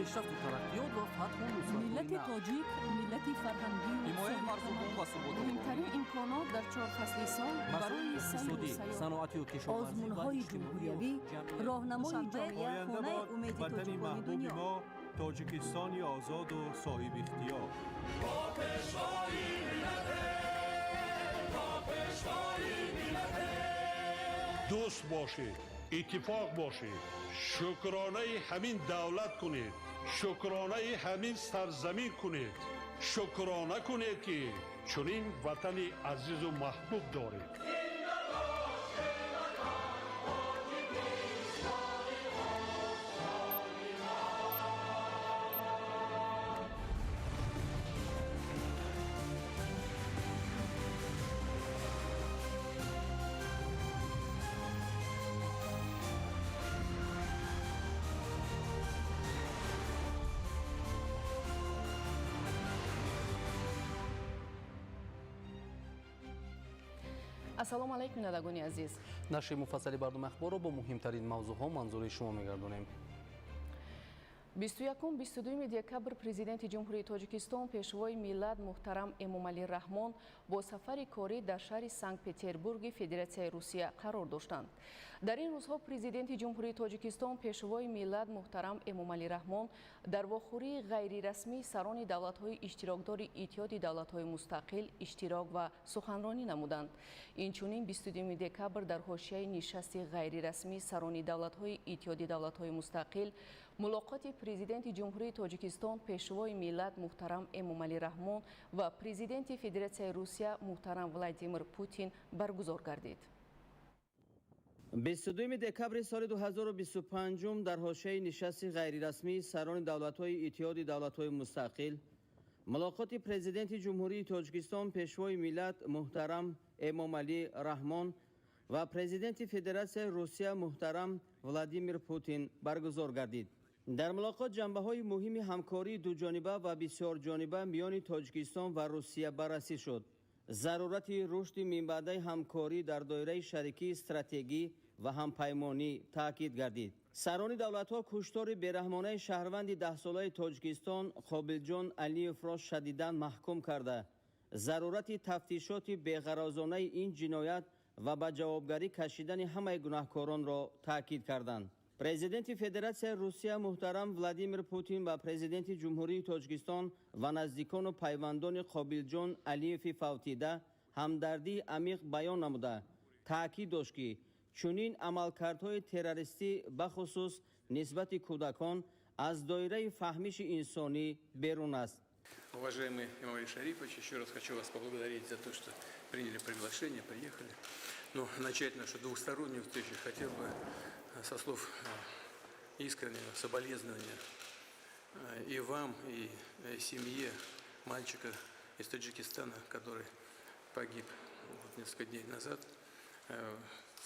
پیشرفت و ترقیات و فتح و نصرت ملت تاجیک ملتی فرهنگی و حمایت مردم و ثبات مهمترین امکانات در 4 فصل سال برای سیر و سیاحت، صنعتی و کشاورزی آزمون‌های جمهوریوی، راهنمای جامعه خانه امید تاجیکان دنیا. ما تاجیکستانی آزاد و صاحب اختیار. دوست باشید، اتفاق باشید، شکرانه همین دولت کنید، شکرانه همین سرزمین کنید، شکرانه کنید که چنین وطن عزیز و محبوب دارید. ассалому алайкум надагони азиз. нашри муфассали бардоми ахборро бо муҳимтарин мавзӯъҳо манзури шумо мегардонем. 21-22 декабр президенти ҷумҳурии Тоҷикистон пешвои миллат муҳтарам Эмомалӣ Раҳмон бо сафари корӣ дар шаҳри Санкт-Петербурги Федератсияи Русия қарор доштанд. Дар ин рӯзҳо президенти ҷумҳурии Тоҷикистон пешвои миллат муҳтарам Эмомалӣ Раҳмон дар вохӯрии ғайрирасмии сарони давлатҳои иштирокдори Иттиҳоди давлатҳои мустақил иштирок ва суханронӣ намуданд. Инчунин 22 декабр дар ҳошияи нишасти ғайрирасмии сарони давлатҳои Иттиҳоди давлатҳои мустақил мулоқоти президенти ҷумҳурии Тоҷикистон пешвои миллат муҳтарам Эмомалӣ Раҳмон ва президенти Федератсияи Русия муҳтарам Владимир Путин баргузор гардид. 22 декабри соли 2025 дар ҳошияи нишасти ғайрирасмии сарони давлатҳои Иттиҳоди давлатҳои мустақил мулоқоти президенти ҷумҳурии Тоҷикистон пешвои миллат муҳтарам Эмомалӣ Раҳмон ва президенти Федератсияи Русия муҳтарам Владимир Путин баргузор гардид. дар мулоқот ҷанбаҳои муҳими ҳамкории дуҷониба ва бисёрҷониба миёни Тоҷикистон ва Русия баррасӣ шуд. зарурати рушди минбаъдаи ҳамкорӣ дар доираи шарикии стратегӣ ва ҳампаймонӣ таъкид гардид. сарони давлатҳо куштори бераҳмонаи шаҳрванди 10-солаи Тоҷикистон Қобилҷон Алиевро шадидан маҳкум карда, зарурати тафтишоти беғаразонаи ин ҷиноят ва ба ҷавобгарӣ кашидани ҳамаи гунаҳкоронро таъкид карданд. президенти Федератсияи Русия муҳтарам Владимир Путин ва президенти ҷумҳурии Тоҷикистон ва наздикону пайвандони Қобилҷон Алиеви Фавтида ҳамдардии амиқ баён намуда таъкид дошт ки чунин амалкардҳои террористӣ бахусус нисбати кӯдакон аз доираи фаҳмиши инсонӣ берун аст. Уважаемый Эмомалӣ Шарипович, еще раз хочу вас поблагодарить за то, что приняли приглашение, приехали. Но начать нашу двустороннюю встречу хотел бы со слов искреннего соболезнования и вам, и семье мальчика из Таджикистана, который погиб несколько дней назад.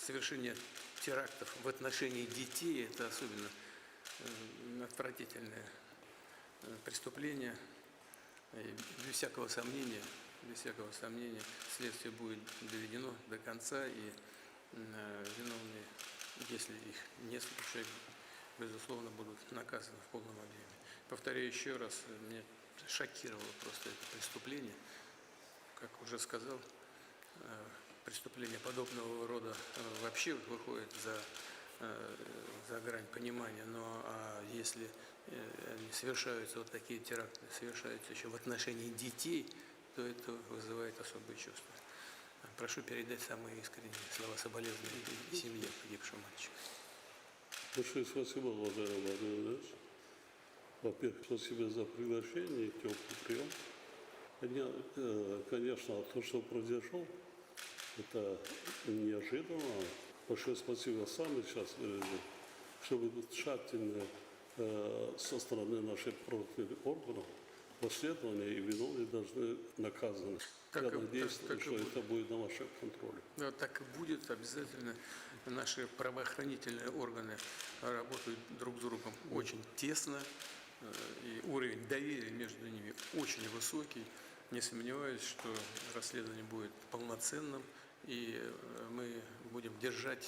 Совершение терактов в отношении детей – это особенно отвратительное преступление. И без всякого сомнения, следствие будет доведено до конца, и виновные, если их несколько человек, безусловно, будут наказаны в полном объеме. Повторяю еще раз, меня шокировало просто это преступление. Как уже сказал, преступления подобного рода вообще выходят за грань понимания, но если совершаются вот такие теракты, совершаются еще в отношении детей, то это вызывает особые чувства. Прошу передать самые искренние слова соболезнования семье погибшего мальчика. Большое спасибо, уважаемый Владимир Ильич. Во-первых, спасибо за приглашение и теплый прием. Конечно, то, что произошло, это неожиданно. Большое спасибо сами сейчас выразили, чтобы тщательно со стороны наших правоохранительных органов расследование и виновные должны наказаны. Я надеюсь, что это будет на вашем контроле. Да, так и будет обязательно. Наши правоохранительные органы работают друг с другом очень тесно, и уровень доверия между ними очень высокий. Не сомневаюсь, что расследование будет полноценным, и мы будем держать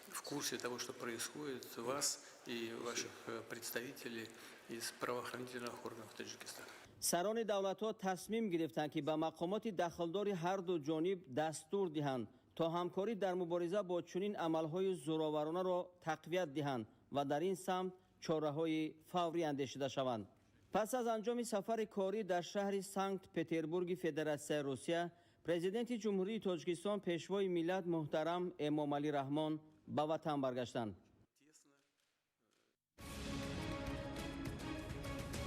в курсе того, что происходит, вас и ваших представителей из правоохранительных органов Таджикистана. سران دولت‌ها تصمیم گرفتند که به مقامات دخلدار هر دو جانب دستور دهند تا همکاری در مبارزه با چنین عمل‌های زورآورانه را تقویت دهند و در این سمت چاره‌های فوری اندیشیده شوند. پس از انجام سفر کاری در شهر سنت پتربورگ فدراسیون روسیه، پرزیدنت جمهوری تاجیکستان پیشوای ملت محترم امامعلی رحمان به وطن برگشتند.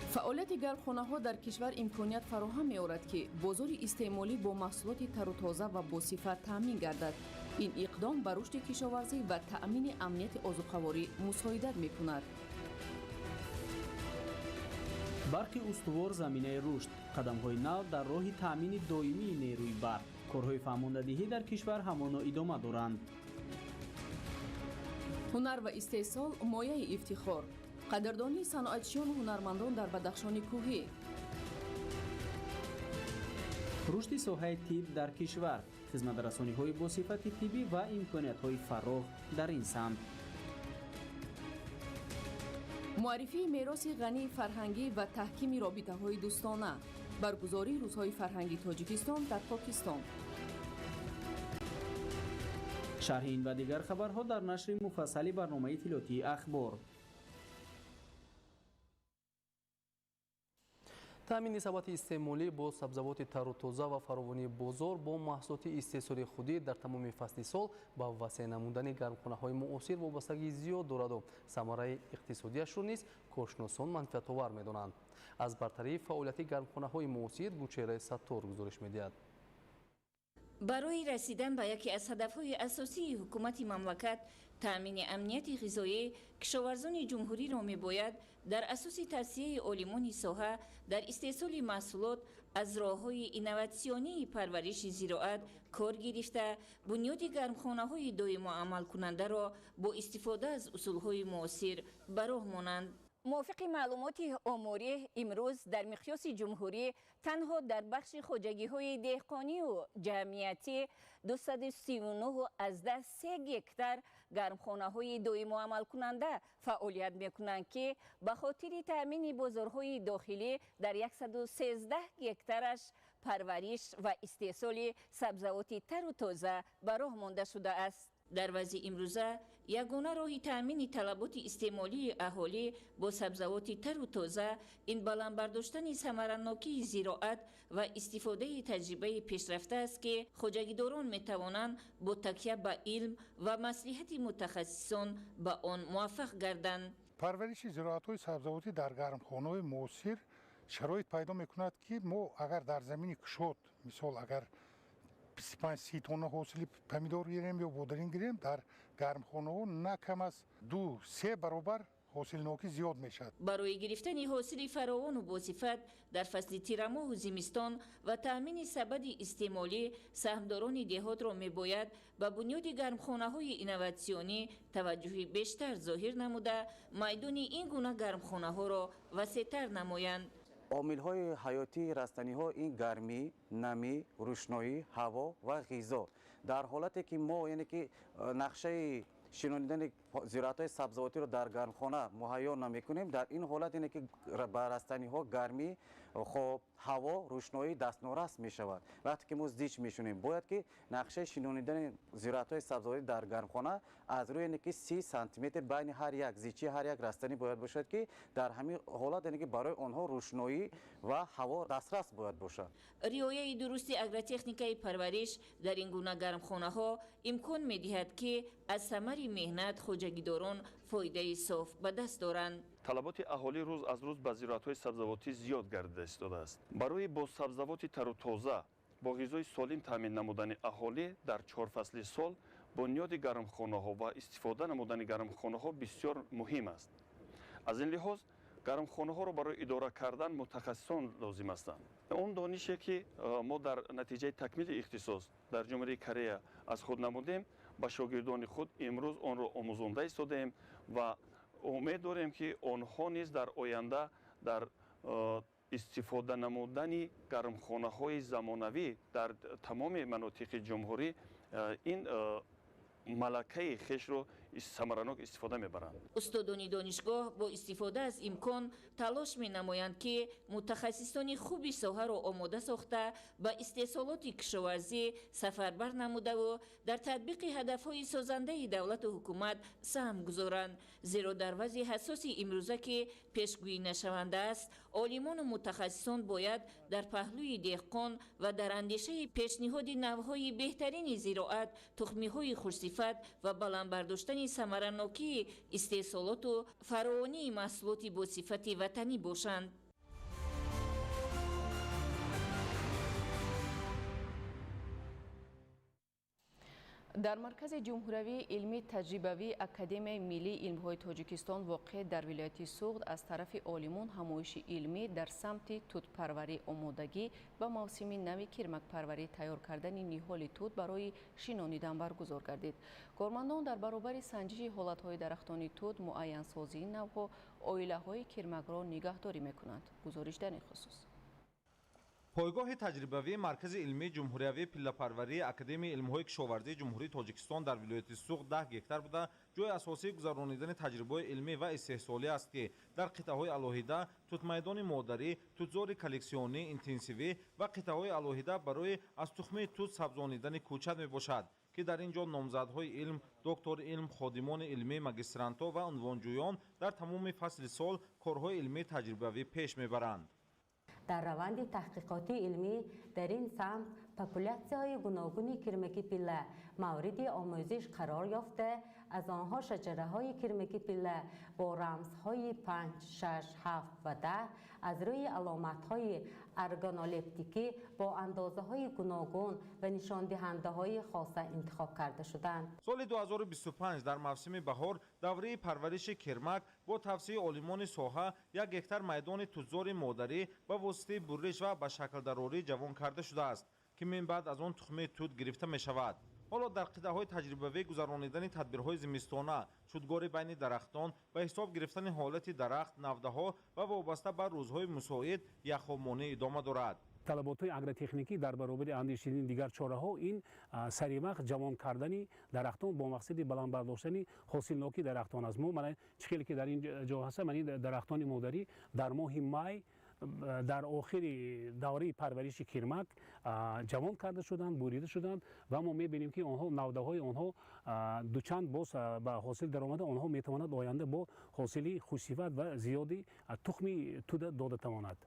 فعالیت گرمخانه‌ها در کشور امکانیت فراهم می‌آورد که بازار استعمالی با محصولات تر و تازه و با صفت تامین گردد. این اقدام بر رشد کشاورزی و تأمین امنیت آذوقه‌واری مساعدت می‌کند. برق استوار زمینه رشد، قدم‌های نو در راه تأمین دائمی نیروی برق، کارهای فرماندهی در کشور همانا ادامه دارند. هنر و استحصال مایه افتخار. قدردانی صنعتچیان و هنرمندان در بدخشان کوهی. رشد ساحه طب در کشور، خدمت‌رسانی‌های با صفت طبی و امکانیت‌های فراخ در این سمت. معرفی میراث غنی فرهنگی و تحکیم رابطه‌های دوستانه. برگزاری روزهای فرهنگی تاجیکستان در پاکستان. شرح این و دیگر خبرها در نشر مفصلی برنامه اطلاعاتی اخبار. تامین ثبات استعمالی با سبزیجات تر و تازه و فراوانی بازار با محصولات استحصالی خودی در تمام فصل سال با وسیع نمودن گرمخانه‌های معاصر وابستگی زیاد دارد و ثمره اقتصادیش را نیز کارشناسان منفعت‌آور می‌دانند. از برتری فعالیت گرمخانه‌های معاصر گوچهره ستار گزارش می‌دهد. برای رسیدن به یکی از هدف‌های اساسی حکومت مملکت، تأمین امنیت غذایی، کشاورزان جمهوری را می‌باید در اساس توصیه عالمان ساحه در استحصال محصولات از راه‌های اینوواسیونی پرورش زراعت کار گرفته، بنیاد گرمخانه‌های دائم عمل کننده را با استفاده از اصول‌های معاصر به راه مانند. موافق معلومات آماری امروز در مقیاس جمهوری تنها در بخش خواجگی‌های دهقانی و جمعیتی 239/3 هکتار گرمخانه‌های دائم عمل کننده فعالیت می‌کنند که به خاطر تأمین بازارهای داخلی در 113 هکتارش پرورش و استحصال سبزیجات تر و تازه به راه مانده شده است. در وضع امروزه یگانه راه تأمین طلبات استعمالی اهالی با سبزیجات تر و تازه این بلند برداشتن ثمره‌ناکی زراعت و استفاده تجربه پیشرفته است که خواجگیداران می‌توانند با تکیه به علم و مصلحت متخصصان به آن موفق گردند. پرورش زراعت‌های سبزیجاتی در گرمخانه‌های معاصر شرایط پیدا می‌کند که ما اگر در زمین کشاد مثال اگر 25-30 تن حاصل پمیدور گیریم یا بودرین گیریم در گرمخانه‌ها نه کم از 2-3 برابر حاصل ناکی زیاد میشد. برای گرفتن حاصل فراوان و باصفت در فصل تیرماه و زمستان و تأمین سبد استعمالی سهمداران دهات را میباید به بنیاد گرمخانه‌های اینوواسیونی توجه بیشتر ظاهر نموده میدان این گونه گرمخانه‌ها را وسیع‌تر نمایند. عامل‌های حیاتی رستنی‌ها این گرمی، نمی، روشنایی، هوا و غذا. در حالتی که ما یعنی که نقشه شناندن زراعت‌های سبزیجاتی رو در گرمخانه مهیا نمی‌کنیم، در این حالت اینه که به رستنی‌ها گرمی، خب هوا، روشنایی دستنورس می‌شود. وقتی که ما زیچ می‌شونیم باید که نقشه شناندن زراعت‌های سبزیجاتی در گرمخانه از روی اینکه 30 سانتی متر بین هر یک زیچی هر یک رستنی باید باشد که در همین حالت اینه که برای آنها روشنایی و هوا دسترس باید باشد. رعایت درست اگرتکنیکای پرورش در این گونه گرمخانه‌ها امکان می‌دهد که از ثمر مهنت خواجگیداران فایده صاف به دست دارند. طلبات اهالی روز از روز به زراعت‌های سبزیجاتی زیاد گردیده ایستاده است. برای با سبزیجات تر و تازه با غذای سالم تامین نمودن اهالی در 4 فصل سال بنیاد گرمخانه‌ها و استفاده نمودن گرمخانه‌ها بسیار مهم است. از این لحاظ گرمخانه‌ها را برای اداره کردن متخصصان لازم هستند. اون دانشی که ما در نتیجه تکمیل اختصاص در جمهوری کره از خود نمودیم با شاگردان خود امروز آن را آموزانده ایستادیم و امید داریم که آنها نیز در آینده در استفاده نمودن گرمخانه‌های زمانوی در تمام مناطق جمهوری این ملکه خیش رو самаранок истифода мебаранд. устодони донишгоҳ бо истифода аз имкон талош менамоянд ки мутахассисони хуби соҳаро омода сохта ба истеҳсолоти кишоварзӣ сафарбар намудаву дар татбиқи ҳадафҳои созандаи давлату ҳукумат саҳм гузоранд. зеро дар вазъи ҳассоси имрӯза ки пешгӯӣ нашаванда аст, олимону мутахассисон бояд дар паҳлӯи деҳқон ва дар андешаи пешниҳоди навъҳои беҳтарини зироат, тухмиҳои хушсифат ва баландбардоштани самаранокии истеҳсолоту фаровонии маҳсулоти босифати ватанӣ бошанд. дар маркази ҷумҳуравии илмӣ таҷрибавии Академияи миллии илмҳои Тоҷикистон воқеъ дар вилояти Суғд аз тарафи олимон ҳамоиши илмӣ дар самти тутпарварӣ омодагӣ ба мавсими нави кирмакпарварӣ тайёр кардани ниҳоли тут барои шинонидан баргузор гардид. Кормандон дар баробари санҷиши ҳолатҳои дарахтони тут, муайянсозии навъҳо, оилаҳои кирмакро нигаҳдорӣ мекунанд. гузориш дар ин хусус. пойгоҳи таҷрибавии маркази илмии ҷумҳуриявии пиллапарварии Академияи илмҳои кишоварзии ҷумҳурии Тоҷикистон дар вилояти Суғд 10 гектар буда ҷои асосии гузаронидани таҷрибаҳои илмӣ ва истеҳсолӣ аст ки дар қитъаҳои алоҳида тутмайдони модарӣ, тутзори коллексионӣ интенсивӣ ва қитъаҳои алоҳида барои аз тухмии тут сабзонидани кӯчат мебошад ки дар ин ҷо номзадҳои илм, доктори илм, ходимони илмӣ, магистранто ва унвонҷӯён дар тамоми фасли сол корҳои илмии таҷрибавӣ пеш мебаранд. дар раванди таҳқиқоти илмӣ дар ин самт популятсияҳои гуногуни кирмаки пилла мавриди омӯзиш қарор ёфта, аз онҳо шаҷараҳои кирмаки пилла бо рамзҳои 5, 6, 7 ва 10 аз рӯи аломатҳои органолептикӣ бо андозаҳои гуногун ва нишондиҳандаҳои хоса интихоб карда шуданд. соли 2025 дар мавсими баҳор давраи парвариши кирмак бо тавсияи олимони соҳа 1 гектар майдони тутзори модарӣ ба воситаи буриш ва ба шаклдарорӣ ҷавон карда шудааст ки мин баъд аз он тухмии тут гирифта мешавад. ҳоло дар қитъаҳои таҷрибавӣ гузаронидани тадбирҳои зимистона, шудгори байни дарахтон ба ҳисоб гирифтани ҳолати дарахт, навдаҳо ва вобаста ба рӯзҳои мусоид яхобмонӣ идома дорад. талаботҳои агротехникӣ дар баробари андешидани дигар чораҳо ин саривақт ҷавон кардани дарахтон бо мақсади баланд бардоштани ҳосилнокии дарахтон аст. мо мана чӣ хеле ки дар ин ҷо ҳаста мани дарахтони модарӣ дар моҳи май дар охири давраи парвариши кирмак ҷавон карда шуданд, бурида шуданд ва мо мебинем ки онҳо навдаҳои онҳо дучанд боз ба ҳосил даромада онҳо метавонад оянда бо ҳосили хушсифат ва зиёди тухми туда дода тавонад.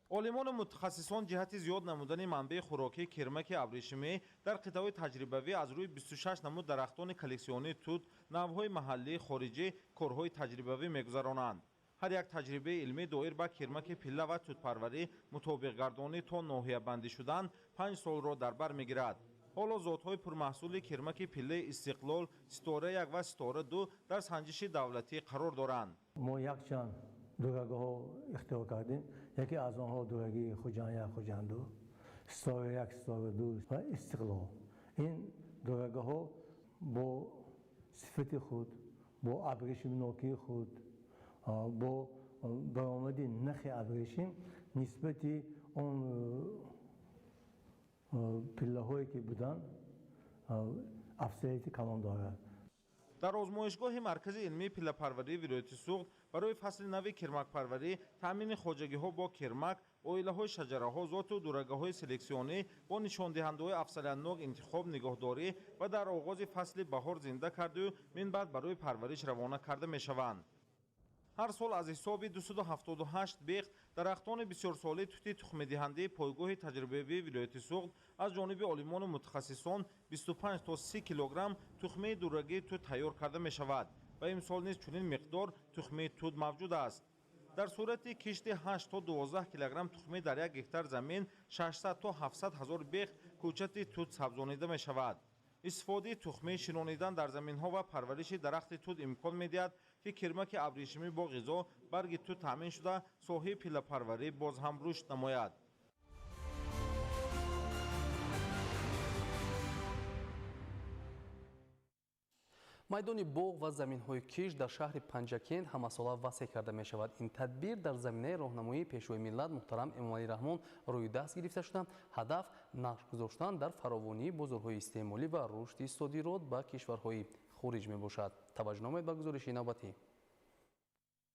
олимону мутахассисон ҷиҳати зиёд намудани манбаи хӯрокии кирмаки абришимӣ дар қитъаҳои таҷрибавӣ аз рӯи 26 намуд дарахтони коллексионии тут, навъҳои маҳаллии хориҷӣ корҳои таҷрибавӣ мегузаронанд. ҳар як таҷрибаи илмӣ доир ба кирмаки пилла ва тутпарварӣ мутобиқгардонӣ то ноҳиябандӣ шудан 5 солро дар бар мегирад. ҳоло зотҳои пурмаҳсули кирмаки пиллаи Истиқлол, Ситора 1 ва Ситора 2 дар санҷиши давлатӣ қарор доранд. мо якчанд дурагоҳо ихтиёр кардем. яке аз онҳо дурагии Хуҷанд 1, Хуҷанд 2, Ситора 1, Ситора 2 ва Истиқлол. ин дурагоҳо бо сифати худ, бо абрешимнокии худ, бо баромади нахи абрешим нисбати он пиллаҳое ки буданд афзалияти калон дорад. дар озмоишгоҳи маркази илмии пиллапарварии вилояти Суғд барои фасли нави кирмакпарварӣ таъмини хоҷагиҳо бо кирмак, оилаҳои шаҷараҳо, зоту дурагаҳои селексионӣ бо нишондиҳандаҳои афзалиятнок интихоб нигоҳдорӣ ва дар оғози фасли баҳор зинда карду мин баъд барои парвариш равона карда мешаванд. ҳар сол аз ҳисоби 278 беғ дарахтони бисёрсолаи тути тухмидиҳандаи пойгоҳи таҷрибавии вилояти Суғд аз ҷониби олимону мутахассисон 25 то 30 килограмм тухмии дурагии тут тайёр карда мешавад ва имсол низ чунин миқдор тухмии тут мавҷуд аст. дар сурати кишти 8 то 12 килограмм тухмӣ дар 1 гектар замин 600 то 700 ҳазор беғ кӯчати тут сабзонида мешавад. истифодаи тухмӣ шинонидан дар заминҳо ва парвариши дарахти тут имкон медиҳад ки кирмаки абрешимӣ бо ғизо барги тут таъмин шуда соҳаи пиллапарварӣ боз ҳам рушд намояд. майдони боғ ва заминҳои киш дар шаҳри Панҷакент ҳамасола васеъ карда мешавад. ин тадбир дар заминаи роҳнамоии пешвои миллат муҳтарам Эмомалӣ Раҳмон рӯи даст гирифта шуда, ҳадаф нақш гузоштан дар фаровонии бозорҳои истеъмолӣ ва рушди содирот ба кишварҳои хориҷ мебошад. توجه نمایید به گزارش نوبتی.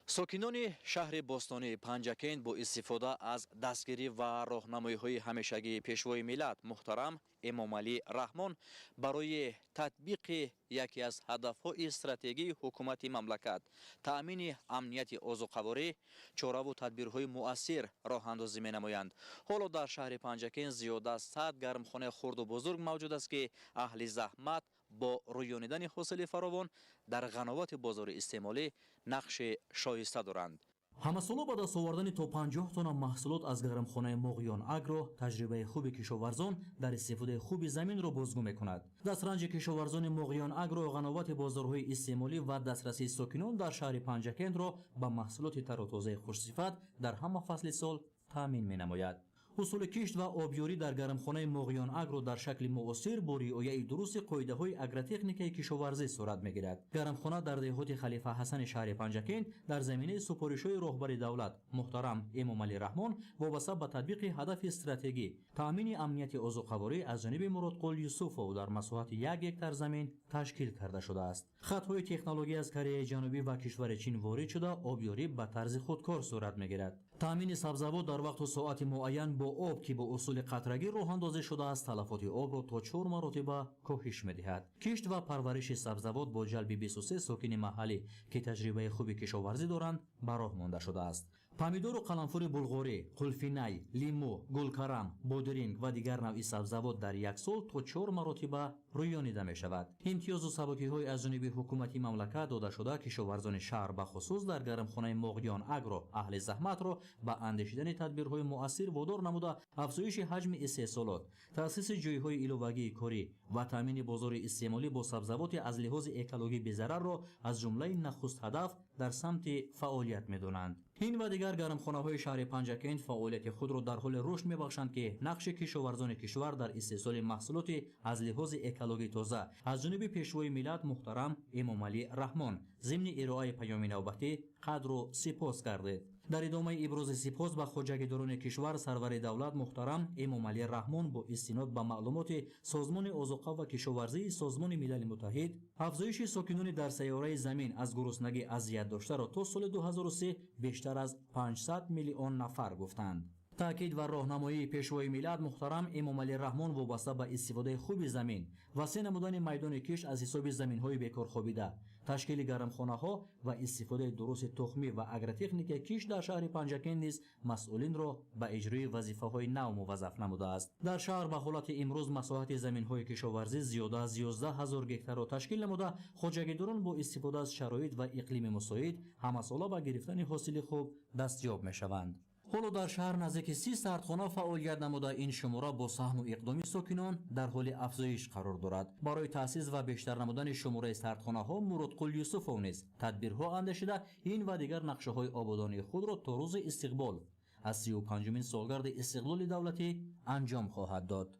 ساکنان شهر باستانی پنجکند با استفاده از دستگیری و راهنمایی‌های همیشگی پیشوای ملت محترم امام علی رحمان برای تطبیق یکی از هدف‌های استراتژی حکومت مملکت تأمین امنیت اوضاع‌قواری چاره و تدبیرهای مؤثر راه اندازی می‌نمایند. حالا در شهر پنجکند زیاد از 100 گرمخانه خرد و بزرگ موجود است که اهل زحمت با رویانیدن حاصل فراوان در قنوات بازار استعمالی نقش شایسته دارند. همسالا با دست آوردن تا 50 تن محصولات از گرمخانه مغیان اگرو تجربه خوب کشاورزان در استفاده خوب زمین را بازگو می‌کند. دسترنج کشاورزان مغیان اگرو قنوات بازارهای استعمالی و دسترسی ساکنان در شهر پنجکند را به محصولات تر و تازه خوش‌صفت در همه فصل سال تامین می‌نماید. اصول کشت و آبیاری در گرمخانه مغیان اگرو در شکل معاصر با رعایت درست قاعده‌های اگرتکنیکی کشاورزی صورت می‌گیرد. گرمخانه در دهات خلیفه حسن شهر پنجکند در زمینه سپارش‌های راهبر دولت محترم امام علی رحمان وابسته به تطبیق هدف استراتژی تامین امنیت اوضاع‌قواری از جانب مراد قل یوسفو در مساحت 1 هکتار زمین تشکیل کرده شده است. خط‌های تکنولوژی از کره جنوبی و کشور چین وارد شده آبیاری به طرز خودکار صورت می‌گیرد. تامین سبزیجات در وقت و ساعت معین با آب که با اصول قطرگی راه اندازی شده است تلفات آب را تا 4 مرتبه کاهش می‌دهد. کشت و پرورش سبزیجات با جلب 23 ساکن محلی که تجربه خوبی کشاورزی دارند به راه مانده شده است. پامیدور و قلنفور بلغاری، قلفینای، لیمو، گلکرم، بودرینگ و دیگر نوع سبزیجات در یک سال تا 4 مرتبه رویانیده می شود. امتیاز و سبکی‌های از جانب حکومت مملکت داده شده کشاورزان شهر به خصوص در گرمخانه مغیان اگرو اهل زحمت را به اندیشیدن تدبیرهای مؤثر وادار نموده افزایش حجم استحصالات، تأسیس جایهای ایلوگی کاری و تامین بازار استعمالی با سبزیجات از لحاظ اکولوژی بی‌ضرر را از جمله نخست هدف در سمت فعالیت می‌دانند. این و دیگر گرمخانه‌های شهر پنجکند فعالیت خود را در حال رشد می‌بخشند که نقش کشاورزان کشور در استحصال محصولات از لحاظ اکولوژی تازه از جانب پیشوای ملت محترم امام علی رحمان ضمن ارائه پیام نوبتی قدر و سپاس گردید. در ادامه ابراز سپاس به خواجه‌گداران کشور سرور دولت محترم امام علی رحمان با استناد به معلومات سازمان اوضاع و کشاورزی سازمان ملل متحد افزایش ساکنان در سیاره زمین از گرسنگی اذیت داشته را تا سال 2003 بیشتر از 500 میلیون نفر گفتند. تأکید و راهنمایی پیشوای ملت محترم امام علی رحمان وابسته به استفاده خوب زمین، وسیع نمودن میدان کشت از حساب زمین‌های بیکار خوابیده، تشکیل گرمخانه‌ها و استفاده درست تخمی و اگرتکنیک کشت در شهر پنجکند نیز مسئولین را به اجرای وظیفه‌های نو موظف نموده است. در شهر به حالت امروز مساحت زمین‌های کشاورزی زیاده از 11000 هکتار را تشکیل نموده، خواجه‌گداران با استفاده از شرایط و اقلیم مساعد همساله به گرفتن حاصل خوب دستیاب می‌شوند. حالا در شهر نزدیک 30 سردخانه فعالیت نموده این شماره با سهم و اقدام ساکنان در حال افزایش قرار دارد. برای تأسیس و بیشتر نمودن شماره سردخانه ها مراد قل یوسفو نیز تدبیرها اندیشیده این و دیگر نقشه های آبادانی خود را تا روز استقبال از 35مین سالگرد استقلال دولتی انجام خواهد داد.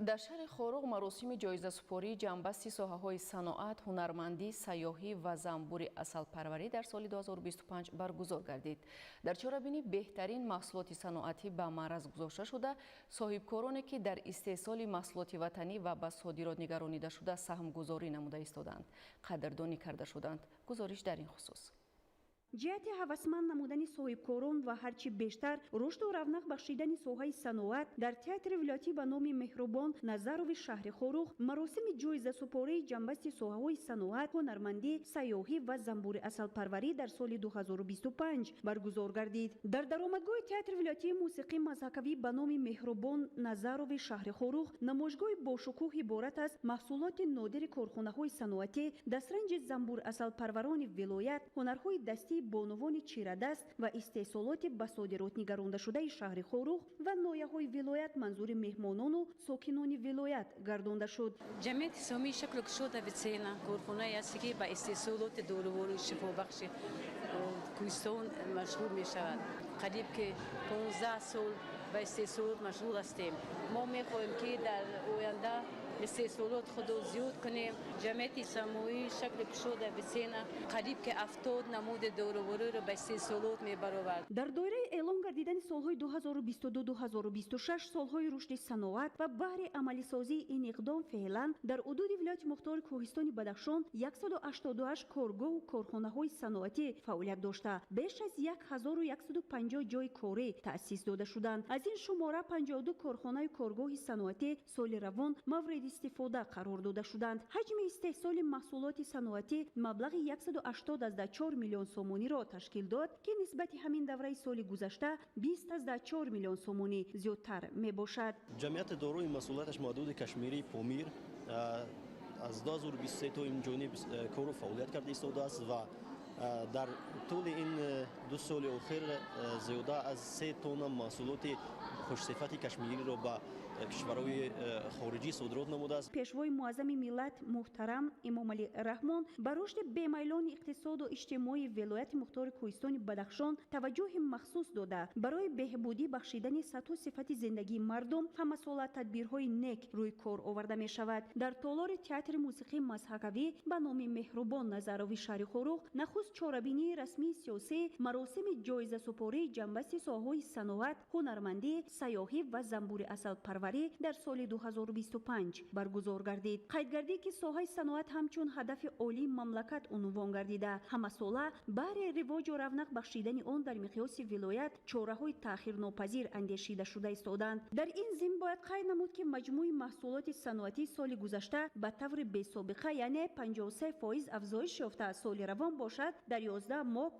در شهر خوروغ مراسم جایزه سپاری جنبستی ساحه‌های صنعت، هنرمندی، سیاحی و زنبور عسل‌پروری در سال 2025 برگزار گردید. در چاره‌بینی بهترین محصولات صنعتی به معرض گذاشته شده، صاحبکارانی که در استحصال محصولات وطنی و به صادرات نگرانیده شده سهم‌گذاری نموده ایستادند، قدردانی کرده شدند. گزارش در این خصوص. جهت هوسمند نمودن صاحبکاران و هرچی بیشتر رشد و رونق بخشیدن ساحه صنعت در تئاتر ولایتی به نام مهربان نظرو شهر خوروغ مراسم جایزه سپاری جنبستی ساحه‌های صنعت، هنرمندی، سیاحی و زنبور عسل‌پروری در سال 2025 برگزار گردید. در درآمدگاه تئاتر ولایتی موسیقی مذهبی به نام مهربان نظرو شهر خوروغ نمایشگاه با شکوه عبارت از محصولات نادر کارخانه‌های صنعتی، دسترنج زنبور عسل‌پروران ولایت، هنرهای دستی بانوان چیره‌دست و استحصالات به صادرات نگرانده شده شهر خوروغ و ناحیه‌های ولایت منظور مهمانان و ساکنان ولایت گردانده شد. جمعیت اسلامی شکل گشوده ویتسینا کارخانه‌ای است که به استحصالات داروهای شفابخش کوهستان مشغول می‌شود. قریب که 15 سال به استحصالات مشغول هستیم. ما می‌خواهیم که در آینده استحصالات خود رو زیاد کنیم. جمعیت سماوی شکل کشوده بسینه قریب که 70 نمود دور و برو رو به استحصالات میبرود. در دوره اعلام گردیدن سالهای 2022-2026 سالهای رشد صنعت و بهر عملی سازی این اقدام فعلا در حدود ولایت مختار کوهستان بدخشان 188 کارگاه و کارخانه‌های صنعتی فعالیت داشته بیش از 1150 جای کاری تأسیس داده شدند. از این شماره 52 کارخانه کارگاه صنعتی سال روان مورد استفاده قرار داده شدند. حجم استحصال محصولات صنعتی مبلغ 184 میلیون سومانی را تشکیل داد که نسبت همین دوره سال گذشته 20.4 میلیون سومانی زیادتر می باشد. جمعیت داروی محصولاتش محدود کشمیری پامیر از 2023 تا این جانب کار و فعالیت کرده ایستاده است و در طول این 2 سال اخیر زیاده از 3 تن محصولات خوش صفت کشمیری را به کشورهای خارجی صادرات نموده است. پیشوای معظم ملت محترم امام علی رحمان به رشد بی‌میلان اقتصاد و اجتماعی ولایت مختار کوهستان بدخشان توجه مخصوص داده برای بهبودی بخشیدن سطح و صفت زندگی مردم همساله تدبیرهای نیک روی کار آورده می شود. در تالار تئاتر موسیقی مضحکوی به نام مهربان نظروی شهر خروغ نخست چاره‌بینی رسمی سیاسی مراسم جایزه سپاری جنبش ساحه‌های صنعت، هنرمندی، سیاحی و زنبور عسل پروری در سال 2025 برگزار گردید. قیدگردی که ساحه صنعت همچون هدف عالی مملکت عنوان گردیده همساله برای رواج و رونق بخشیدن آن در مقیاس ولایت چاره‌های تأخیرناپذیر اندیشیده شده ایستادند. در این ضمن باید قید نمود که مجموع محصولات صنعتی سال گذشته به طور بی‌سابقه یعنی 53% افزایش یافته سال روان باشد در 11 ماه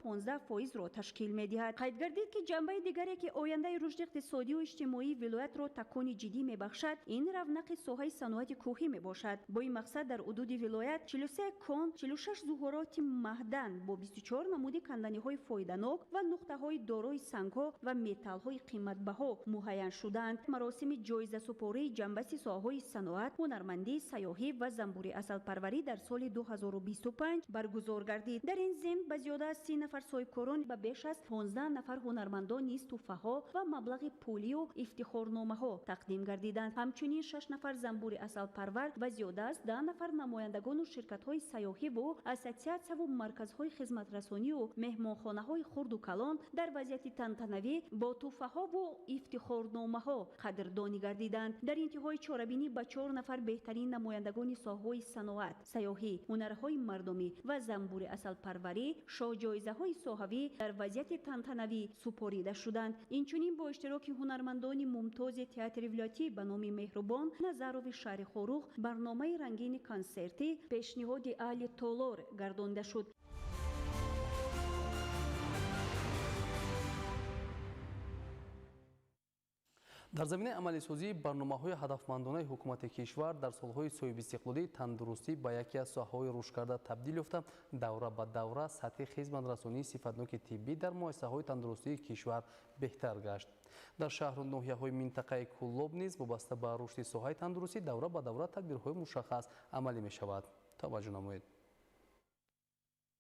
15% را تشکیل می‌دهد. قید گردید که جنبه دیگری که آینده رشد اقتصادی و اجتماعی ولایت را تکان جدی می‌بخشد این رونق ساحه صنعت کوهی میباشد. با این مقصد در حدود ولایت 43 کان، 46 ظهورات معدن با 24 نمود کندنی‌های فایده‌ناک و نقطه‌های دارای سنگ‌ها و متال‌های قیمت‌بها مهیا شدند. مراسم جایزه سپاری جنبش ساحه‌های صنعت، هنرمندی، سیاحی و زنبور عسل پروری در سال 2025 برگزار گردید. در این ضمن به زیاده از 30 نفر صاحبکاران و بیش از 15 نفر هنرمندان نیز تحفه‌ها و مبلغ پولی و افتخارنامه‌ها تقدیم گردیدند. همچنین 6 نفر زنبور عسل پرور و زیاده از 10 نفر نمایندگان و شرکت‌های سیاحی و اسوسیاسیون و مرکزهای خدمت رسانی و مهمانخانه‌های خرد و کلان در وضعیت تنتنوی با تحفه‌ها و افتخارنامه‌ها قدردانی گردیدند. در انتهای چاره‌بینی به 4 نفر بهترین نمایندگان ساحه‌های صنعت، سیاحی، هنرهای مردمی و زنبور عسل پروری شاه جایزه‌های ساحوی در وضعیت تنتنوی سپرده شدند. اینچنین با اشتراک هنرمندان ممتاز تئاتر ولایتی به نام مهربان نظروی شهر خروغ برنامه رنگین کنسرتی پیشنهاد اهل تالار گردانده شد. در زمینه عملی سازی برنامه‌های هدفمندانه حکومت کشور در سالهای صاحب استقلالی تندرستی به یکی از ساحه‌های رشد کرده تبدیل یافته دوره به دوره سطح خدمت‌رسانی صفتناک طبی در مؤسسه‌های تندرستی کشور بهتر گشت. در شهر و ناحیه‌های منطقه کلوب نیز وابسته به رشد ساحه تندرستی دوره به دوره تدبیرهای مشخص عملی می‌شود. توجه نمایید.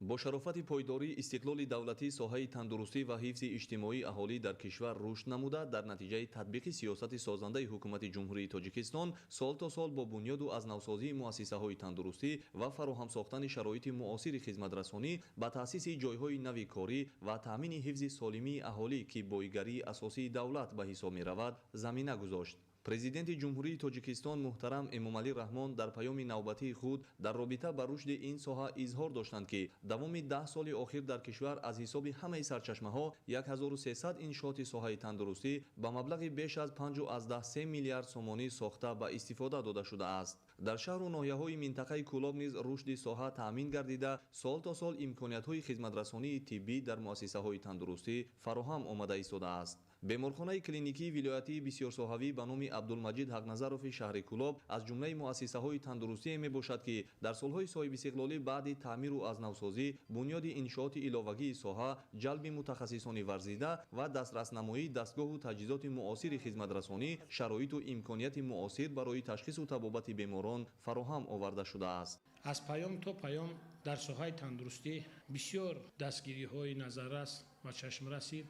با شرافت پایداری استقلال دولتی соҳаи тандурустӣ ва ҳифзи иҷтимоии аҳолӣ дар кишвар рушд намуда дар натиҷаи татбиқи сиёсати созандаи ҳукумати ҷумҳурии тоҷикистон сол то сол бо бунёду азнавсозии муассисаҳои тандурустӣ ва фароҳам сохтани шароити муосири хизматрасонӣ ба таъсиси ҷойҳои нави корӣ ва таъмини ҳифзи солимии аҳолӣ ки боигарии асосии давлат ба ҳисоб меравад замина гузошт. Президенти ҷумҳурии Тоҷикистон муҳтарам Эмомалӣ Раҳмон дар паёми навбатии худ дар робита ба рушди ин соҳа изҳор доштанд ки давоми 10 соли охир дар кишвар аз ҳисоби ҳамаи сарчашмаҳо 1300 иншооти соҳаи тандурустӣ ба маблағи беш аз 5.3 миллиард сомонӣ сохта ба истифода дода шудааст. дар шаҳру ноҳияҳои минтақаи Кӯлоб низ рушди соҳа таъмин гардида сол то сол имкониятҳои хизматрасонии тиббӣ дар муассисаҳои тандурустӣ фароҳам омада истодааст. беморхонаи клиникии вилоятии бисёрсоҳавӣ ба номи Абдулмаҷид Ҳақназарови шаҳри Кӯлоб аз ҷумлаи муассисаҳои тандурустие мебошад ки дар солҳои соҳибистиқлолӣ баъди таъмиру азнавсозӣ бунёди иншооти иловагии соҳа, ҷалби мутахассисони варзида ва дастраснамоии дастгоҳу таҷҳизоти муосири хизматрасонӣ шароиту имконияти муосир барои ташхису табобати беморон фароҳам оварда шудааст. аз паём то паём дар соҳаи тандурустӣ бисёр дастгириҳои назаррас ва чашм расид.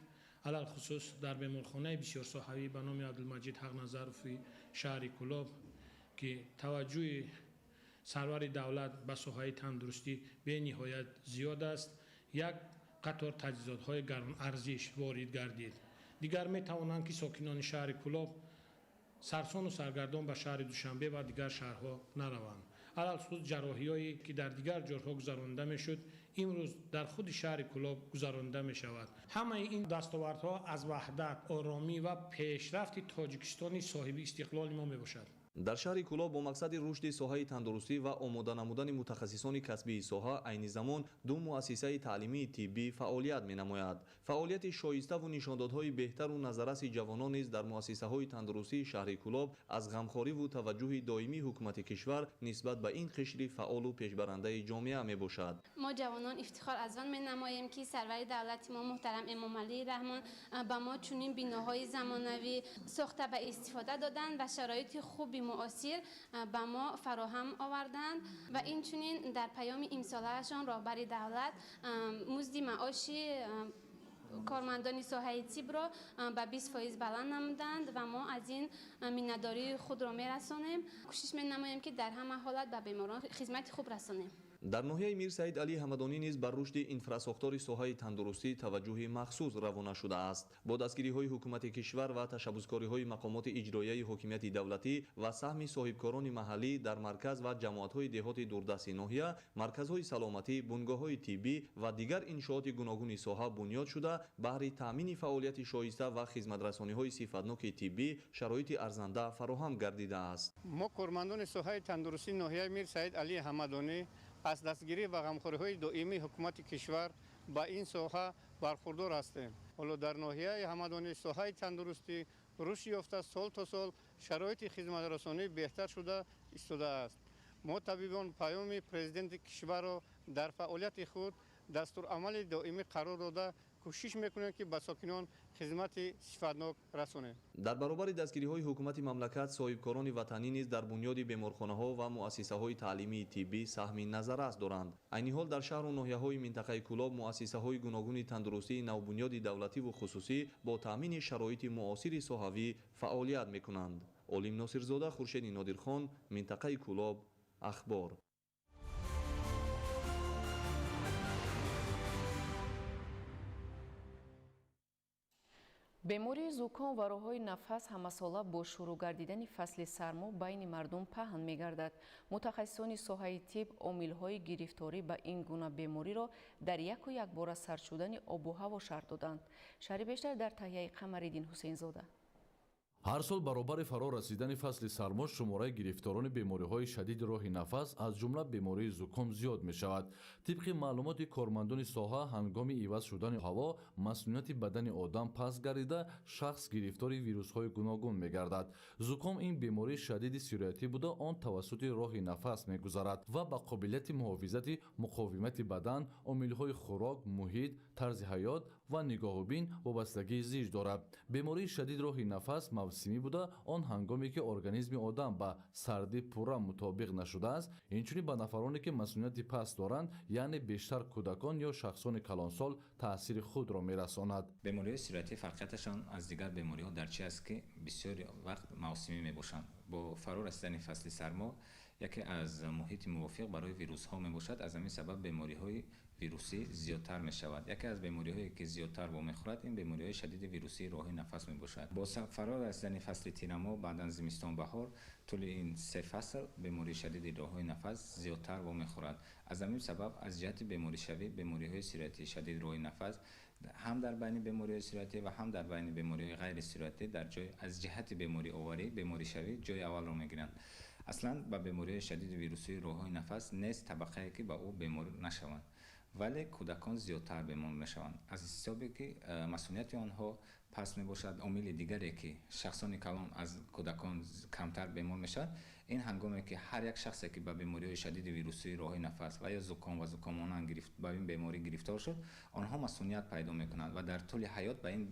алал хусус дар беморхонаи бисёрсоҳавӣ ба номи Абдулмаҷид Ҳақназарови шаҳри Кӯлоб که توجه سرور دولت به سوهای تندرستی به نهایت زیاد است، یک قطار تجهیزات‌های گران ارزش وارد گردید. دیگر می توانند که ساکنان شهر کلاب سرسان و سرگردان به شهر دوشنبه و دیگر شهرها نروند. علل خصوص جراحی‌هایی که در دیگر جاها گذرانده میشد امروز در خود شهر کلاب گذرانده می شود. همه این دستاوردها از وحدت، آرامی و پیشرفت تاجیکستان صاحب استقلال ما می باشد. در شهر کلاب با مقصد رشد ساحه تندرستی و آماده نمودن متخصصان کسبی ساحه، عین زمان دو مؤسسه تعلیمی طبی فعالیت می‌نماید. فعالیت شایسته و نشاندادهای بهتر و نظررس جوانان نیز در مؤسسه‌های تندرستی شهر کلاب از غمخواری و توجه دائمی حکومت کشور نسبت به این قشر فعال و پیشبرنده جامعه میباشد. ما جوانان افتخار از آن می‌نماییم که سرور دولت ما محترم امامعلی رحمان به ما چنین بناهای زمانوی ساخته به استفاده دادند و شرایط خوبی معاصر به ما فراهم آوردند و این چنین در پیام امساله‌شان راهبر دولت مزد معاشی کارمندان ساحه طب را به 20% بلند نمودند و ما از این منتداری خود را می‌رسانیم. کوشش می‌نماییم که در همه حالت به بیماران خدمت خوب رسانیم. در ناحیه میر سعید علی حمدانی نیز بر رشد انفراساختار ساحه تندرستی توجه مخصوص روانه شده است. با دستگیری‌های حکومت کشور و تشبثکاری‌های مقامات اجرایی حاکمیت دولتی و سهم صاحبکاران محلی در مرکز و جماعت‌های دهات دوردست ناحیه، مرکزهای سلامتی، بنگاه‌های طبی و دیگر انشاءات گوناگون ساحه بنیاد شده بهر تامین فعالیت شایسته و خدمت‌رسانی‌های صفتناک طبی شرایط ارزنده فراهم گردیده است. ما کارمندان ساحه تندرستی ناحیه میر سعید علی حمدانی از دستگیری و غمخوری‌های دائمی حکومت کشور با این ساحه برخوردار هستیم. حالا در ناحیه حمدانی ساحه تندرستی رشد یافته، سال تا سال شرایط خدمت رسانی بهتر شده ایستاده است. ما طبیبان پیام پرزیدنت کشور را در فعالیت خود دستورالعمل دائمی قرار داده کوشش میکنیم که به ساکنان خدمت صفتناک رسانیم. در برابر دستگیری‌های حکومت مملکت، صاحبکاران وطنی نیز در بنیاد بیمارخانه‌ها و مؤسسه‌های تعلیمی طبی سهم نظررس دارند. عین حال در شهر و ناحیه‌های منطقه کلاب مؤسسه‌های گوناگون تندرستی نوبنیاد دولتی و خصوصی با تامین شرایط معاصر صحوی فعالیت می‌کنند. علیم ناصرزاده، خورشید نادرخان، منطقه کلاب، اخبار. бемории зуком ва роҳҳои нафас ҳамасола бо шурӯъ гардидани фасли сармо байни мардум паҳн мегардад. мутахассисони соҳаи тиб омилҳои гирифторӣ ба ин гуна бемориро дар яку якбора сард шудани обу ҳаво шарҳ доданд. шаҳри бештар дар таҳияи қамариддин ҳусейнзода. ҳар сол баробари фаро расидани фасли сармо шумораи гирифторони бемориҳои шадиди роҳи нафас аз ҷумла бемории зуком зиёд мешавад. тибқи маълумоти кормандони соҳа, ҳангоми иваз шудани ҳаво масъулияти бадани одам паст гардида шахс гирифтори вирусҳои гуногун мегардад. зуком ин бемории шадиди сироятӣ буда он тавассути роҳи нафас мегузарад ва ба қобилияти муҳофизати муқовимати бадан, омилҳои хӯрок, муҳит, тарзи ҳаёт ва нигоҳубин вобастагии зич дорад. бемории шадиди роҳи нафас мавсимӣ буда он ҳангоме ки организми одам ба сардӣ пурра мутобиқ нашудааст, инчунин ба нафароне ки масъулияти паст доранд, яъне бештар кӯдакон ё шахсони калонсол таъсири худро мерасонад. бемориҳои сироятӣ фарқияташон аз дигар бемориҳо дар чи аст ки бисёри вақт мавсимӣ мебошанд. бо фаро расидани фасли сармо яке аз муҳити мувофиқ барои вирусҳо мебошад. аз ҳамин сабаб бемориҳои вирусӣ зиёдтар мешавад. яке аз бемориҳое ки зиёдтар вомехӯрад ин бемориҳои шадиди вирусии роҳи нафас мебошад. бо фаро расидани фасли тирамо баъдан зимистон баҳор тӯли ин се фасл бемории шадиди роҳҳои нафас зиёдтар вомехӯрад. аз ҳамин сабаб аз ҷиҳати беморишавӣ бемориҳои сироятии шадиди роҳи нафас ҳам дар байни бемориҳои сироятӣ ва ҳам дар байни бемориҳои ғайрисироятӣ дар ҷой аз ҷиҳати бемориоварӣ беморишавӣ ҷойи аввалро мегиранд. аслан ба бемориҳои шадиди вирусии роҳҳои нафас нест табақае ки ба ӯ бемор нашаванд, вале кӯдакон зиёдтар бемор мешаванд. аз ҳисобе ки масъулияти онҳо паст мебошад, омили дигаре ки шахсони калон аз кӯдакон камтар бемор мешавад, ин ҳангоме ки ҳар як шахсе ки ба бемориҳои шадиди вирусии роҳи нафас ва ё зуком ва зукомонанд ба ин беморӣ гирифтор шуд, онҳо масъулият пайдо мекунанд ва дар тӯли ҳаёт ба ин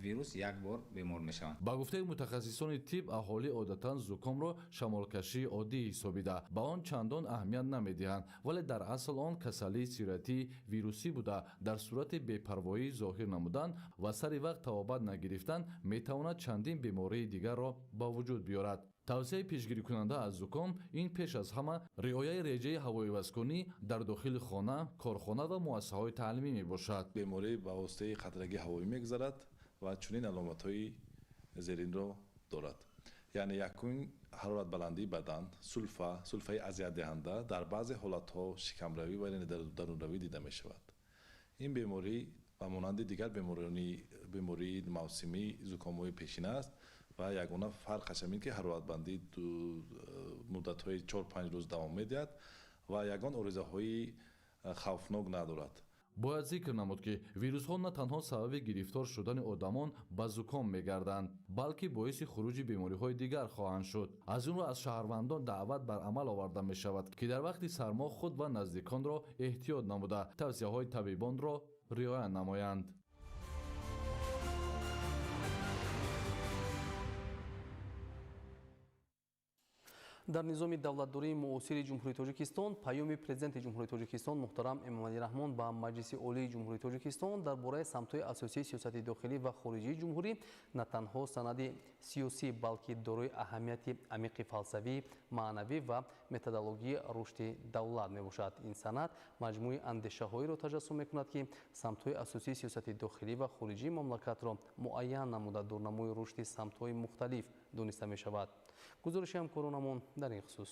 вирус як бор бемор мешаванд. ба гуфтаи мутахассисони тиб, аҳолӣ одатан зукомро шамолкашии оддӣ ҳисобида ба он чандон аҳамият намедиҳанд, вале дар асл он касалии сироятии вирусӣ буда дар сурати бепарвоӣ зоҳир намудан ва сари вақт табобат нагирифтан метавонад чандин бемории дигарро ба вуҷуд биёрад. тавсияи пешгирикунанда аз зуком ин пеш аз ҳама риояи реҷаи ҳавоивазкунӣ дар дохили хона, корхона ва муассисаҳои таълимӣ мебошад. беморӣ ба воситаи қатрагии ҳавоӣ мегузарад ва чунин аломатҳои зеринро дорад. яъне якум ҳароратбаландии бадан, сулфаи азиятдиҳанда, дар баъзе ҳолатҳо шикамравӣ ва дарунравӣ дида мешавад. ин беморӣ ба монанди дигар бемории мавсимии зукомҳои пешина аст ва ягона фарқаш ин ки ҳароратбандӣ муддатҳои 4-5 рӯз давом медиҳад ва ягон оризаҳои хавфнок надорад. бояд зикр намуд ки вирусҳо на танҳо сабаби гирифтор шудани одамон ба зуком мегарданд, балки боиси хуруҷи бемориҳои дигар хоҳанд шуд. аз ин рӯ аз шаҳрвандон даъват бар амал оварда мешавад ки дар вақти сармо худ ва наздиконро эҳтиёт намуда тавсияҳои табибонро риоя намоянд. дар низоми давлатдории муосири ҷумҳурии тоҷикистон паёми президенти ҷумҳурии тоҷикистон муҳтарам эмомалӣ раҳмон ба маҷлиси олии ҷумҳурии тоҷикистон дар бораи самтҳои асосии сиёсати дохилӣ ва хориҷии ҷумҳурӣ на танҳо санади сиёсӣ балки дорои аҳамияти амиқи фалсавӣ, маънавӣ ва методологии рушди давлат мебошад. ин санад маҷмӯи андешаҳоеро таҷассум мекунад ки самтҳои асосии сиёсати дохилӣ ва хориҷии мамлакатро муайян намуда дурнамои рушди самтҳои мухталиф дониста мешавад. гузориши ҳамкоронамон дар ин хусус.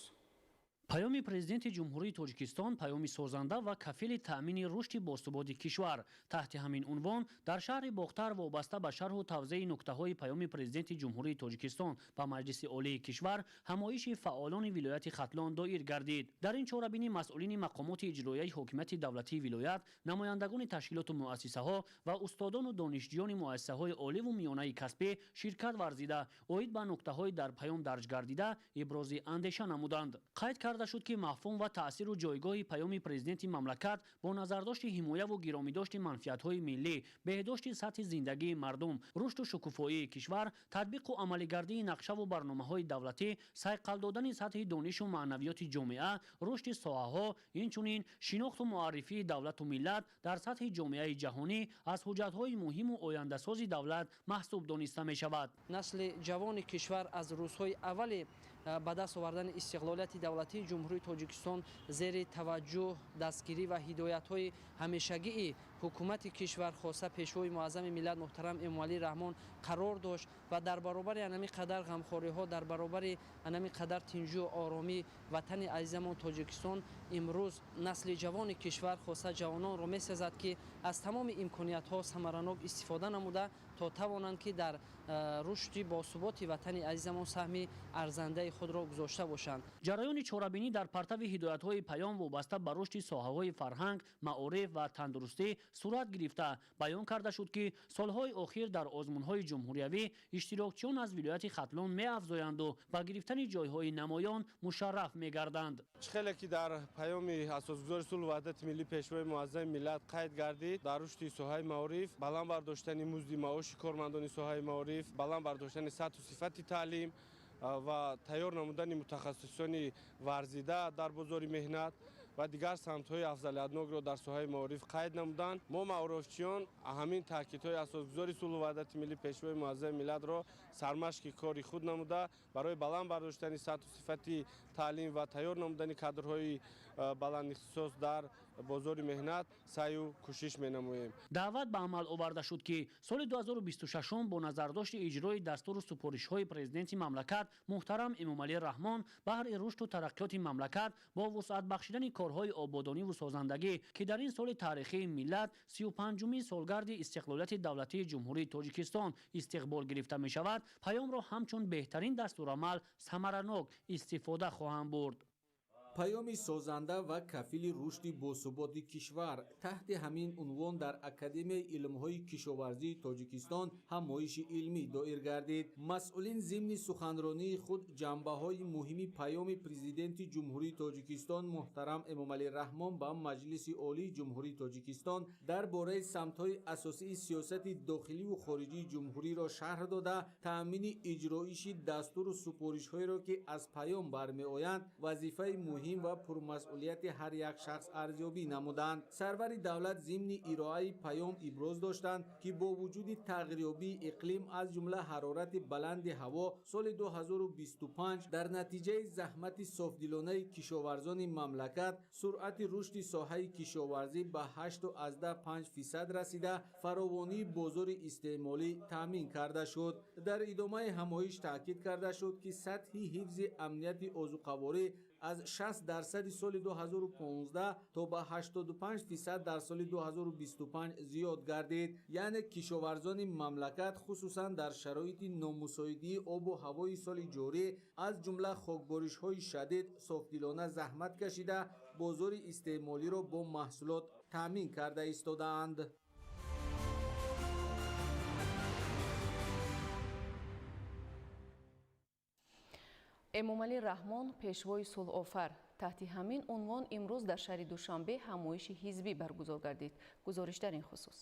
паёми президенти ҷумҳурии тоҷикистон паёми созанда ва кафили таъмини рушди босуботи кишвар. таҳти ҳамин унвон дар шаҳри бохтар вобаста ба шарҳу тавзеъи нуктаҳои паёми президенти ҷумҳурии тоҷикистон ба маҷлиси олии кишвар ҳамоиши фаъолони вилояти хатлон доир гардид. дар ин чорабинӣ масъулини мақомоти иҷроияи ҳокимияти давлатии вилоят, намояндагони ташкилоту муассисаҳо ва устодону донишҷӯёни муассисаҳои оливу миёнаи касбӣ ширкат варзида оид ба нуктаҳои дар паём дарҷ гардида ибрози андеша намуданд. қайд карда шуд ки мафҳум ва таъсиру ҷойгоҳи паёми президенти мамлакат бо назардошти ҳимояву гиромидошти манфиатҳои миллӣ, беҳдошти сатҳи зиндагии мардум, рушду шукуфоии кишвар, татбиқу амалигардии нақшаву барномаҳои давлатӣ, сайқал додани сатҳи донишу маънавиёти ҷомеа, рушди соҳаҳо, инчунин шинохту муаррифии давлату миллат дар сатҳи ҷомеаи ҷаҳонӣ аз ҳуҷҷатҳои муҳиму ояндасози давлат маҳсуб дониста мешавад. насли ҷавони кишвар аз рӯзҳои аввали ба даст овардани истиқлолияти давлатии ҷумҳурии тоҷикистон зери таваҷҷӯҳ, дастгирӣ ва ҳидоятҳои ҳамешагии ҳукумати кишвар хоса пешвои муаззами миллат муҳтарам эмомалӣ раҳмон қарор дошт ва дар баробари анами қадар ғамхориҳо, дар баробари анами қадар тинҷу оромии ватани азизамон тоҷикистон имрӯз насли ҷавони кишвар хоса ҷавононро месазад ки аз тамоми имкониятҳо самаранок истифода намуда то тавонанд ки дар рушди босуботи ватани азизамон саҳми арзандаи худро гузошта бошанд. ҷараёни чорабинӣ дар партави ҳидоятҳои паём вобаста ба рушди соҳаҳои фарҳанг, маориф ва тандурустӣ сурат гирифта баён карда шуд ки солҳои охир дар озмунҳои ҷумҳуриявӣ иштирокчиён аз вилояти хатлон меафзоянду ба гирифтани ҷойҳои намоён мушарраф мегарданд. хеле ки дар паёми асосгузори сулҳу ваҳдати миллӣ пешвои муаззами миллат қайд гардид дар рушди соҳаи маориф, баланд бардоштани музди маоши кормандони соҳаи маориф, баланд бардоштани сатҳу сифати таълим ва тайёр намудани мутахассисони варзида дар бозори меҳнат ва дигар самтҳои афзалиятнокро дар соҳаи маориф қайд намуданд. мо маорифчиён ҳамин таъкидҳои асосгузори сулҳу ваҳдати миллӣ пешвои муаззами миллатро сармашқи кори худ намуда барои баланд бардоштани сатҳу сифати таълим ва тайёр намудани кадрҳои баландихтисос дар бозори меҳнат саъю кӯшиш менамоем. даъват ба амал оварда шуд ки соли 2026 бо назардошти иҷрои дастуру супоришҳои президенти мамлакат муҳтарам эмомалӣ раҳмон баҳри рушду тараққиёти мамлакат бо вусъат бахшидани корҳои ободониву созандагӣ ки дар ин соли таърихии миллат 35-умин солгарди истиқлолияти давлатии ҷумҳурии тоҷикистон истиқбол гирифта мешавад, паёмро ҳамчун беҳтарин дастурамал самаранок истифода хоҳанд бурд. паёми созанда ва кафили рушди босуботи кишвар таҳти ҳамин унвон дар академияи илмҳои кишоварзии тоҷикистон ҳамоиши илмӣ доир гардид. масъулин зимни суханронии худ ҷанбаҳои муҳими паёми президенти ҷумҳурии тоҷикистон муҳтарам эмомалӣ раҳмон ба маҷлиси олии ҷумҳурии тоҷикистон дар бораи самтҳои асосии сиёсати дохиливу хориҷии ҷумҳуриро шарҳ дода таъмини иҷроиши дастуру супоришҳоеро ки аз паём бармеоянд вазифаи муҳим مهم و پرمسئولیت هر یک شخص ارزیابی نمودند. سرور دولت ضمن ارائه پیام ابراز داشتند که با وجود تغییریابی اقلیم از جمله حرارت بلند هوا سال 2025 در نتیجه زحمت صافدلانه کشاورزان مملکت سرعت رشد ساحه کشاورزی به 8.5% رسیده فراوانی بازار استعمالی تامین کرده شد. در ادامه همایش تاکید کرده شد که سطح حفظ امنیت عضوقواری از 60% سال 2015 تا به 85% در سال 2025 زیاد گردید. یعنی کشاورزان مملکت خصوصا در شرایط نامساعدی آب و هوای سال جاری از جمله خاکباریش‌های شدید صافدلانه زحمت کشیده بازار استعمالی را با محصولات تامین کرده ایستادند. эмомалӣ раҳмон пешвои сулҳофар таҳти ҳамин унвон имрӯз дар шаҳри душанбе ҳамоиши ҳизбӣ баргузор гардид. гузориш дар ин хусус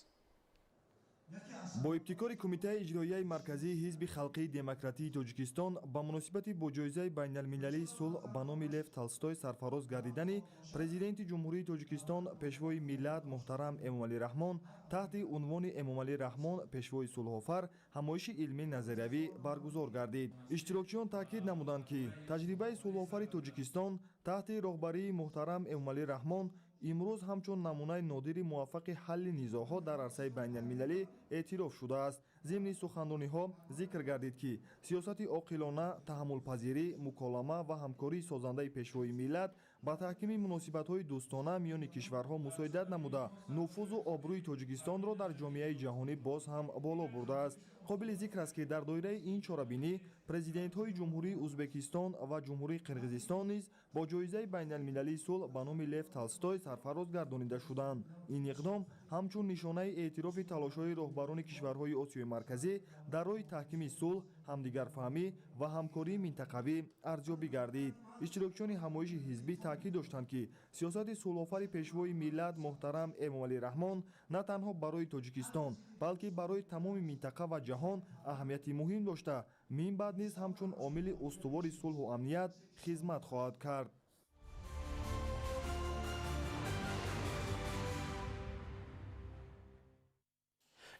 бо ибтикори кумитаи иҷроияи марказии ҳизби халқии демократии тоҷикистон ба муносибати бо ҷоизаи байналмилалии сулҳ ба номи Лев Толстой сарфароз гардидани президенти ҷумҳурии тоҷикистон пешвои миллат муҳтарам Эмомалӣ Раҳмон таҳти унвони Эмомалӣ Раҳмон пешвои сулҳофар ҳамоиши илмии назариявӣ баргузор гардид. иштирокчиён таъкид намуданд ки таҷрибаи сулҳофари тоҷикистон таҳти роҳбарии муҳтарам Эмомалӣ Раҳмон имрӯз ҳамчун намунаи нодири муваффақи ҳалли низоъҳо дар арсаи байналмилалӣ эътироф шудааст. зимни сухандониҳо зикр гардид ки сиёсати оқилона, таҳаммулпазирӣ, муколама ва ҳамкории созандаи пешвои миллат ба таҳкими муносибатҳои дӯстона миёни кишварҳо мусоидат намуда нуфузу обрӯи тоҷикистонро дар ҷомеаи ҷаҳонӣ боз ҳам боло бурдааст. қобили зикр аст ки дар доираи ин чорабинӣ президентҳои ҷумҳурии Ӯзбекистон ва ҷумҳурии Қирғизистон низ бо ҷоизаи байналмилалии сулҳ ба номи Лев Толстой сарфароз гардонида шуданд. ин иқдом ҳамчун нишонаи эътирофи талошҳои роҳбарони кишварҳои Осиёи марказӣ дар роҳи таҳкими сулҳ, ҳамдигарфаҳмӣ ва ҳамкории минтақавӣ арзёбӣ гардид. иштирокчиёни ҳамоиши ҳизбӣ таъкид доштанд ки сиёсати сулҳофари пешвои миллат муҳтарам Эмомалӣ Раҳмон на танҳо барои Тоҷикистон, балки барои тамоми минтақа ва ҷаҳон аҳамияти муҳим дошта, мин баъд низ ҳамчун омили устувори сулҳу амният хизмат хоҳад кард.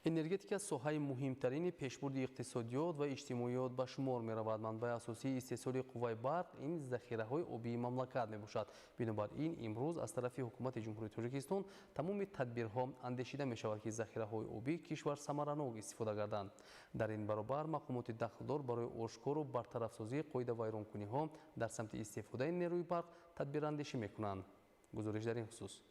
энергетика соҳаи муҳимтарини пешбурди иқтисодиёт ва иҷтимоиёт ба шумор меравад. манбаи асосии истеҳсоли қувваи барқ ин захираҳои обии мамлакат мебошад. бинобар ин имрӯз аз тарафи ҳукумати ҷумҳурии Тоҷикистон тамоми тадбирҳо андешида мешавад ки захираҳои обии кишвар самаранок истифода гарданд. дар ин баробар мақомоти дахлдор барои ошкору бартарафсозии қоида вайронкуниҳо дар самти истифодаи нерӯи барқ тадбирандешӣ мекунанд. гузориш дар ин хусус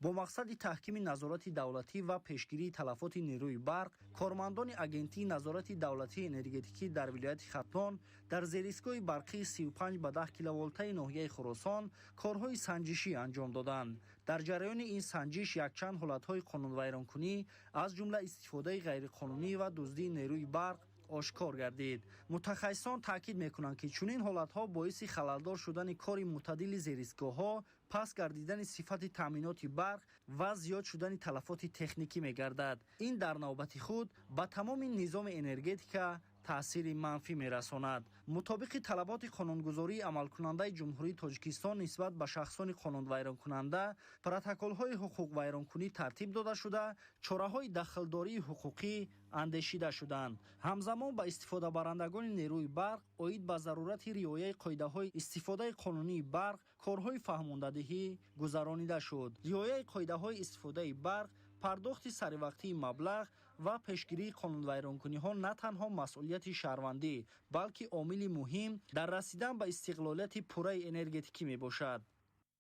бо мақсади таҳкими назорати давлатӣ ва пешгирии талафоти нерӯи барқ, кормандони агентии назорати давлатии энергетикӣ дар вилояти Хатлон дар зеристгоҳи барқии 35 ба 10 киловолтаи ноҳияи Хуросон корҳои санҷишӣ анҷом доданд. дар ҷараёни ин санҷиш якчанд ҳолатҳои қонунвайронкунӣ аз ҷумла истифодаи ғайриқонунӣ ва дуздии нерӯи барқ ошкор гардид. мутахассисон таъкид мекунанд ки чунин ҳолатҳо боиси халалдор шудани кори мӯътадили зеристгоҳҳо, паст гардидани сифати таъминоти барқ ва зиёд шудани талафоти техникӣ мегардад. ин дар навбати худ ба тамоми низоми энергетика таъсири манфӣ мерасонад. мутобиқи талаботи қонунгузории амалкунандаи ҷумҳурии Тоҷикистон нисбат ба шахсони қонунвайронкунанда, протоколҳои ҳуқуқвайронкунӣ тартиб дода шуда, чораҳои дахлдории ҳуқуқӣ андешида шуданд. ҳамзамон ба истифодабарандагони нерӯи барқ оид ба зарурати риояи қоидаҳои истифодаи қонунии барқ корҳои фаҳмондадиҳӣ гузаронида шуд. риояи қоидаҳои истифодаи барқ, пардохти саривақтии маблағ ва пешгирии қонунвайронкуниҳо на танҳо масъулияти шаҳрвандӣ, балки омили муҳим дар расидан ба истиқлолияти пурраи энергетикӣ мебошад.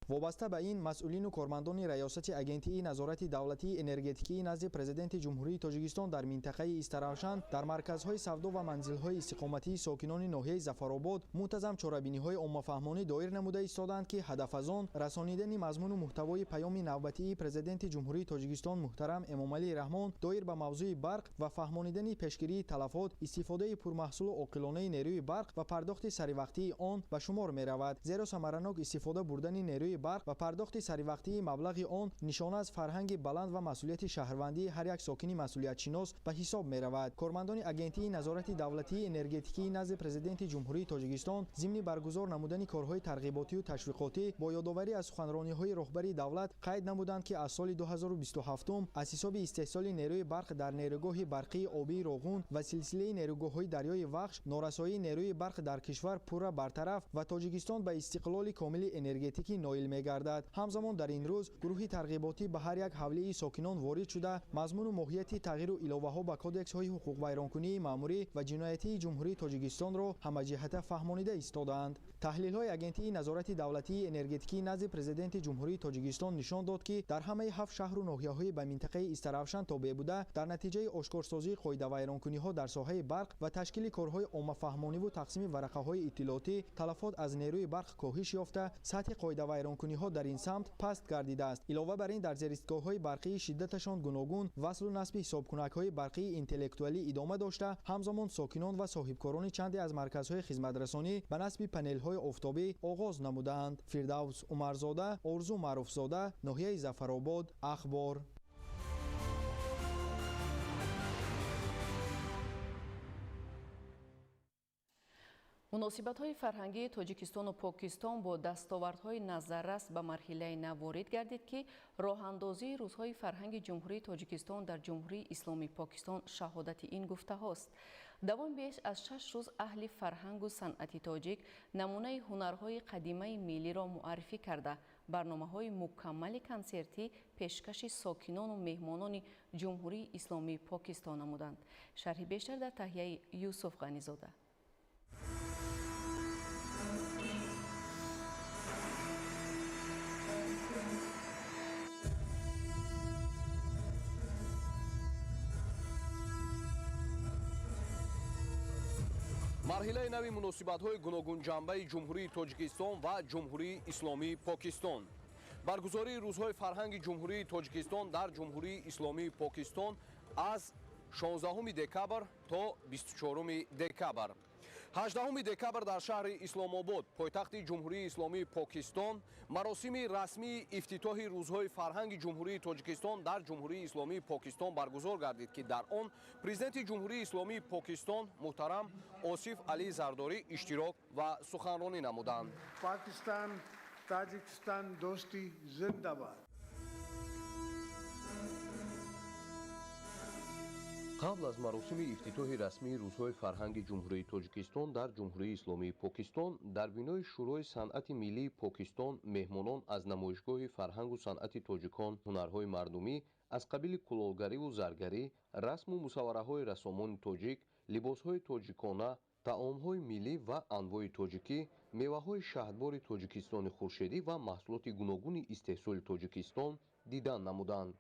вобаста ба ин масъулину кормандони раёсати агентии назорати давлатии энергетикии назди президенти ҷумҳурии Тоҷикистон дар минтақаи Истаравшан дар марказҳои савдо ва манзилҳои истиқоматии сокинони ноҳияи Зафаробод мунтазам чорабиниҳои оммафаҳмонӣ доир намуда истоданд ки ҳадаф аз он расонидани мазмуну муҳтавои паёми навбатии президенти ҷумҳурии Тоҷикистон муҳтарам Эмомалӣ Раҳмон доир ба мавзӯи барқ ва фаҳмонидани пешгирии талафот, истифодаи пурмаҳсулу оқилонаи нерӯи барқ ва пардохти саривақтии он ба шумор меравад. зеро самаранок истифода бурдани нерӯи برق و پرداخت سریوقتی مبلغ آن نشانه از فرهنگ بلند و مسئولیت شهروندی هر یک ساکن مسئولیت شناس به حساب می رود. کارمندان آژانس نظارت دولتی انرژتیکی نزد پرزیدنت جمهوری تاجیکستان ضمن برگزار نمودن کارهای ترغیباتی و تشویقاتی با یادآوری از سخنرانی‌های رهبری دولت قید نمودند که از سال 2027 از حساب استحصال نیروی برق در نیروگاه برقی آبی روغون و سلسله نیروگاه‌های دریای وخش نارسایی نیروی برق در کشور پورا برطرف و تاجیکستان به استقلال کامل انرژتیکی نائل می‌گردد. همزمان در این روز گروه ترغیباتی به هر یک حوله ساکنان وارد شده مضمون و ماهیت تغییر و الوه‌ها به کدکس‌های حقوق ویرانکنی مأموری و جنایتی جمهوری تاجیکستان را همه‌جهته فهمانیده ایستادند. تحلیل‌های آژانس نظارت دولتی انرژتیکی نزد پرزیدنت جمهوری تاجیکستان نشان داد که در همه 7 شهر و ناحیه‌های به منطقه استراوشن تابع بوده در نتیجه آشکارسازی قاعده ویرانکنی‌ها در ساحه برق و تشکیل کارهای عامه‌فهمانی و تقسیم ورقه‌های اطلاعاتی تلفات از نیروی برق کاهش یافته سطح قاعده ویرانکنی‌ها در این سمت پست گردیده است. علاوه بر این در زیرستگاه‌های برقی شدتشان گوناگون وصل و نصب حسابکنک‌های برقی اینتלקتوالی ادامه داشته همزمان ساکنان و صاحبکاران چندی از مرکزهای خدمترسانی به نصب پنل‌های آفتابی آغاز نمودند. فردوس عمرزاده، آرزو معروفزاده، ناحیه ظفرآباد، اخبار. مناسبت‌های فرهنگی تاجیکستان و پاکستان با دستاوردهای نظررس به مرحله نو وارد گردید که راه‌اندازی روزهای فرهنگ جمهوری تاجیکستان در جمهوری اسلامی پاکستان شهادت این گفته هاست. دوام بیش از 6 روز اهل فرهنگ و صنعت تاجیک نمونه هنرهای قدیمه ملی را معرفی کرده برنامه‌های مکمل کنسرتی پیشکش ساکنان و مهمانان جمهوری اسلامی پاکستان نمودند. شرح بیشتر در تهیه یوسف غنی‌زاده. марҳилаи нави муносибатҳои гуногун ҷанбаи ҷумҳурии тоҷикистон ва ҷумҳурии исломии покистон. баргузории рӯзҳои фарҳанги ҷумҳурии тоҷикистон дар ҷумҳурии исломии покистон аз 16 декабр то 24 декабр. 18 декабр дар шаҳри исломобод пойтахти ҷумҳурии исломии покистон маросими расмии ифтитоҳи рӯзҳои фарҳанги ҷумҳурии тоҷикистон дар ҷумҳурии исломии покистон баргузор гардид ки дар он президенти ҷумҳурии исломии покистон муҳтарам осиф алӣ зардорӣ иштирок ва суханронӣ намуданд. Pakistan, Tajikistan do'sti zindabad. қабл аз маросими ифтитоҳи расмии рӯзҳои фарҳанги ҷумҳурии тоҷикистон дар ҷумҳурии исломии покистон дар бинои шӯрои санъати миллии покистон меҳмонон аз намоишгоҳи фарҳангу санъати тоҷикон ҳунарҳои мардумӣ аз қабили кулолгариву заргарӣ расму мусаввараҳои рассомони тоҷик либосҳои тоҷикона таомҳои миллӣ ва анвои тоҷикӣ меваҳои шаҳдбори тоҷикистони хуршедӣ ва маҳсулоти гуногуни истеҳсоли тоҷикистон дидан намуданд.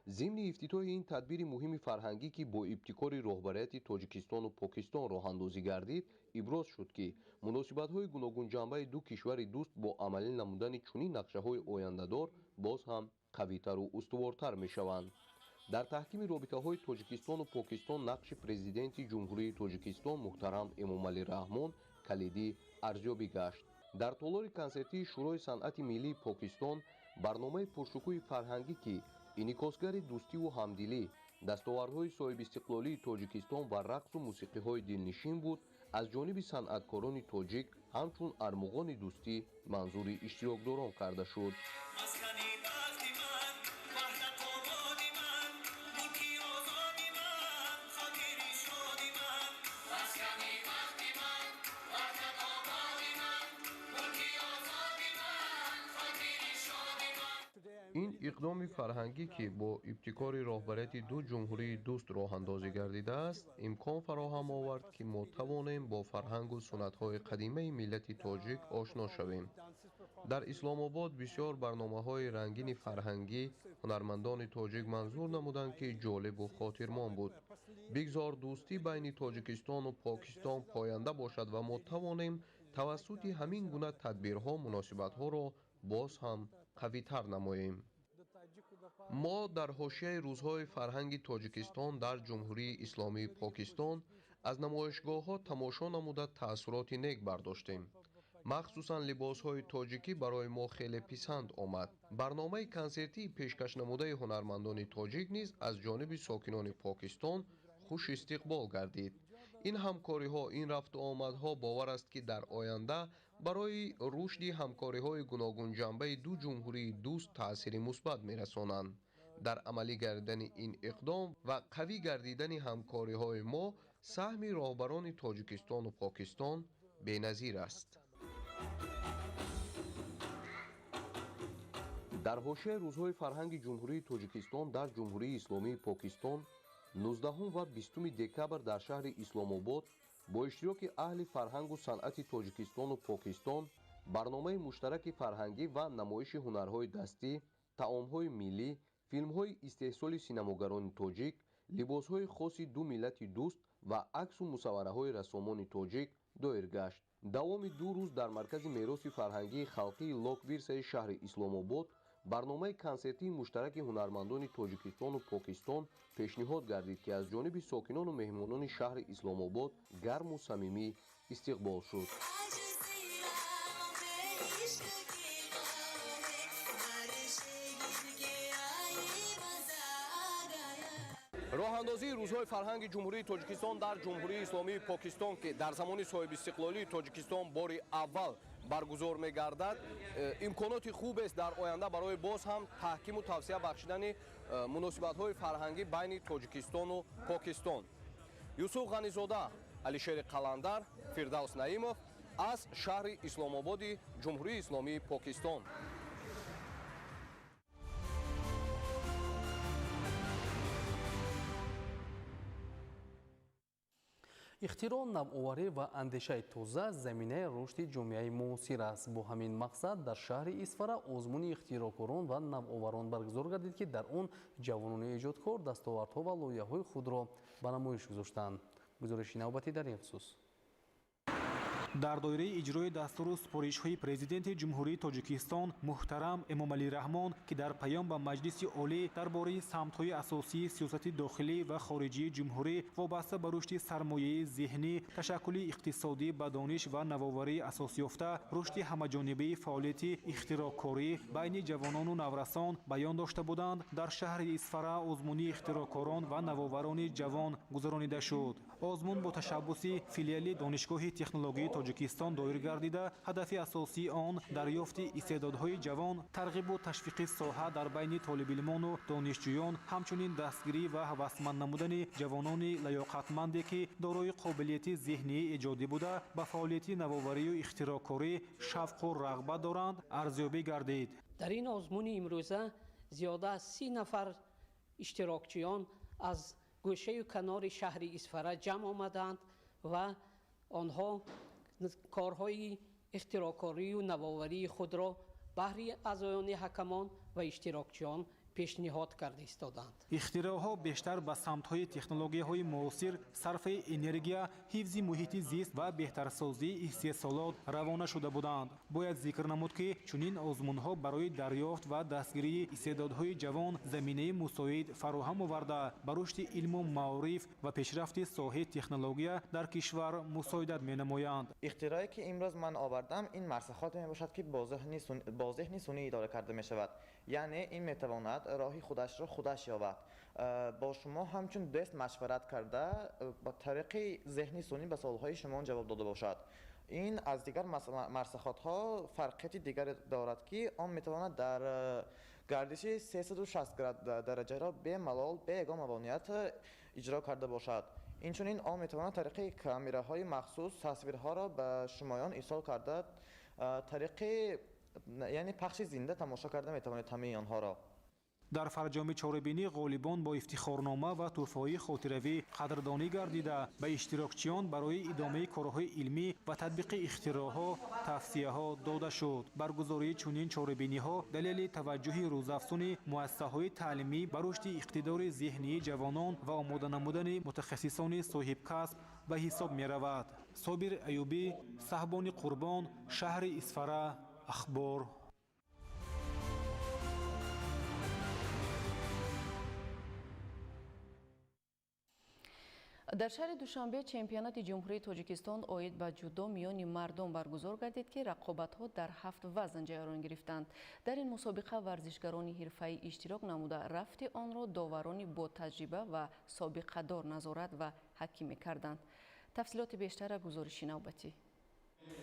ضمن افتتاح این تدبیر مهم فرهنگی که با ابتکار رهبریت تاجیکستان و پاکستان راه اندازی گردید ابراز شد که مناسبت‌های گوناگون جنبه دو کشور دوست با عملی نمودن چنین نقشه‌های آینده‌دار باز هم قوی‌تر و استوارتر می‌شوند. در تحکیم رابطه‌های تاجیکستان و پاکستان نقش پرزیدنت جمهوری تاجیکستان محترم امامعلی رحمان کلیدی ارزیابی گشت. در طولانی کنسرتی شورای صنعت ملی پاکستان برنامه پرشکوه فرهنگی که инъикосгари дӯстӣ ва ҳамдилӣ дастовардҳои соҳибистиқлолии тоҷикистон ва рақсу мусиқиҳои дилнишин буд аз ҷониби санъаткорони тоҷик ҳамчун армуғони дӯстӣ манзури иштирокдорон карда шуд. ин иқдоми фарҳангӣ ки бо ибтикори роҳбарияти ду ҷумҳурии дӯст роҳандозӣ гардидааст имкон фароҳам овард ки мо тавонем бо фарҳангу суннатҳои қадимаи миллати тоҷик ошно шавем. дар исломобод бисёр барномаҳои рангини фарҳангӣ ҳунармандони тоҷик манзур намуданд ки ҷолибу хотирмон буд. бигзор дӯстӣ байни тоҷикистону покистон поянда бошад ва мо тавонем тавассути ҳамин гуна тадбирҳо муносибатҳоро боз ҳам қавитар намоем. мо дар ҳошияи рӯзҳои фарҳанги тоҷикистон дар ҷумҳурии исломии покистон аз намоишгоҳҳо тамошо намуда таъссуроти нек бардоштем. махсусан либосҳои тоҷикӣ барои мо хеле писанд омад. барномаи консертии пешкашнамудаи ҳунармандони тоҷик низ аз ҷониби сокинони покистон хуш истиқбол гардид. ин ҳамкориҳо, ин рафту омадҳо бовар аст ки дар оянда барои рушди ҳамкориҳои гуногунҷанбаи ду ҷумҳурии дӯст таъсири мусбат мерасонанд. дар амалӣ гардидани ин иқдом ва қавӣ гардидани ҳамкориҳои мо саҳми роҳбарони тоҷикистону покистон беназир аст. дар ҳошияи рӯзҳои фарҳанги ҷумҳурии тоҷикистон дар ҷумҳурии исломии покистон 19 ва 20 декабр дар шаҳри исломобод бо иштироки аҳли фарҳангу санъати тоҷикистону покистон барномаи муштараки фарҳангӣ ва намоиши ҳунарҳои дастӣ, таомҳои миллӣ, филмҳои истеҳсоли синамогарони тоҷик, либосҳои хоси ду миллати дӯст ва аксу мусаввараҳои рассомони тоҷик доир гашт. давоми 2 рӯз дар маркази мероси фарҳангии халқии локвирсаи шаҳри исломобод барномаи консертии муштараки ҳунармандони тоҷикистону покистон пешниҳод гардид, ки аз ҷониби сокинону меҳмонони шаҳри исломобод гарму самимӣ истиқбол шуд. роҳандозии рӯзҳои фарҳанги ҷумҳурии тоҷикистон дар ҷумҳурии исломии покистон, ки дар замони соҳибистиқлолии тоҷикистон бори аввал баргузор мегардад, имконоти хубест дар оянда барои боз ҳам таҳкиму тавсия бахшидани муносибатҳои фарҳангӣ байни тоҷикистону покистон. юсуф ғанизода, алишери қаландар, фирдавс наимов аз шаҳри исломободи ҷумҳурии исломии покистон. ихтироъ, навоварӣ ва андешаи тоза заминаи рушди ҷомеаи муосир аст. бо ҳамин мақсад дар шаҳри Исфара озмуни ихтироъкорон ва навоварон баргузор гардид, ки дар он ҷавонони эҷодкор дастовардҳо ва лоиҳаҳои худро ба намоиш гузоштанд. гузориши навбатӣ дар ин хусус. дар доираи иҷрои дастуру супоришҳои президенти ҷумҳурии тоҷикистон муҳтарам Эмомалӣ Раҳмон, ки дар паём ба маҷлиси олӣ дар бораи самтҳои асосии сиёсати дохилӣ ва хориҷии ҷумҳурӣ вобаста ба рушди сармояи зеҳнӣ, ташаккули иқтисодӣ ба дониш ва навоварии асосёфта, рушди ҳамаҷонибии фаъолияти ихтироъкорӣ байни ҷавонону наврасон баён дошта буданд, дар шаҳри Исфара озмуни ихтироъкорон ва навоварони ҷавон гузаронида шуд. озмун бо ташаббуси филиали донишгоҳи технологии тоҷикистон доир гардида, ҳадафи асосии он дарёфти истеъдодҳои ҷавон, тарғибу ташвиқи соҳа дар байни толибилмону донишҷӯён, ҳамчунин дастгирӣ ва ҳавасманд намудани ҷавонони лаёқатманде, ки дорои қобилияти зеҳнии эҷодӣ буда ба фаъолияти навоварию ихтироъкорӣ шавқу рағбат доранд, арзёбӣ гардид. дар ин озмуни имрӯза зиёда аз 30 нафар иштирокчиён аз гӯшаю канори шаҳри Исфара ҷамъ омаданд ва онҳо корҳои ихтироъкорию навоварии худро баҳри аъзоёни ҳакамон ва иштирокчиён пешниҳод карда истоданд. ихтироъҳо бештар ба самтҳои технологияҳои муосир, сарфи энергия, ҳифзи муҳити зист ва беҳтарсозии истеҳсолот равона шуда буданд. бояд зикр намуд, ки чунин озмунҳо барои дарёфт ва дастгирии истеъдодҳои ҷавон заминаи мусоид фароҳам оварда, ба рушди илму маориф ва пешрафти соҳаи технология дар кишвар мусоидат менамоянд. ихтироъе ки имрӯз ман овардам, ин марсахоте мебошад, ки бо зеҳни сунӣ идора карда мешавад. яъне ин метавонад роҳи худашро худаш ёбад. бо шумо ҳамчун дост машварат карда ба тариқи зеҳни сунӣ ба суолҳои шумо ҷавоб дода бошад. ин аз дигар марсахотҳо фарқияти дигаре дорад, ки он метавонад дар гардиши 360 дараҷаро бемалол бе ягон мавоният иҷро карда бошад. инчунин он метавонад тариқи камераҳои махсус тасвирҳоро ба шумоён ирсол карда, тариқи яъне пахши зинда тамошо карда метавонед ҳамаи онҳоро. дар фарҷоми чорабинӣ ғолибон бо ифтихорнома ва тӯҳфаҳои хотиравӣ қадрдонӣ гардида, ба иштирокчиён барои идомаи корҳои илмӣ ва татбиқи ихтироъҳо тавсияҳо дода шуд. баргузории чунин чорабиниҳо далели таваҷҷӯҳи рӯзафзуни муассисаҳои таълимӣ ба рушди иқтидори зеҳнии ҷавонон ва омода намудани мутахассисони соҳибкасб ба ҳисоб меравад. собир аюбӣ, саҳбони қурбон, шаҳри Исфара, ахбор. дар шаҳри душанбе чемпионати ҷумҳурии тоҷикистон оид ба ҷудо миёни мардон баргузор гардид ки рақобатҳо дар 7 вазн ҷараён гирифтанд. дар ин мусобиқа варзишгарони ҳирфаӣ иштирок намуда рафти онро доварони бо таҷриба ва собиқадор назорат ва ҳакимӣ карданд. тафсилоти бештара гузориши навбатӣ.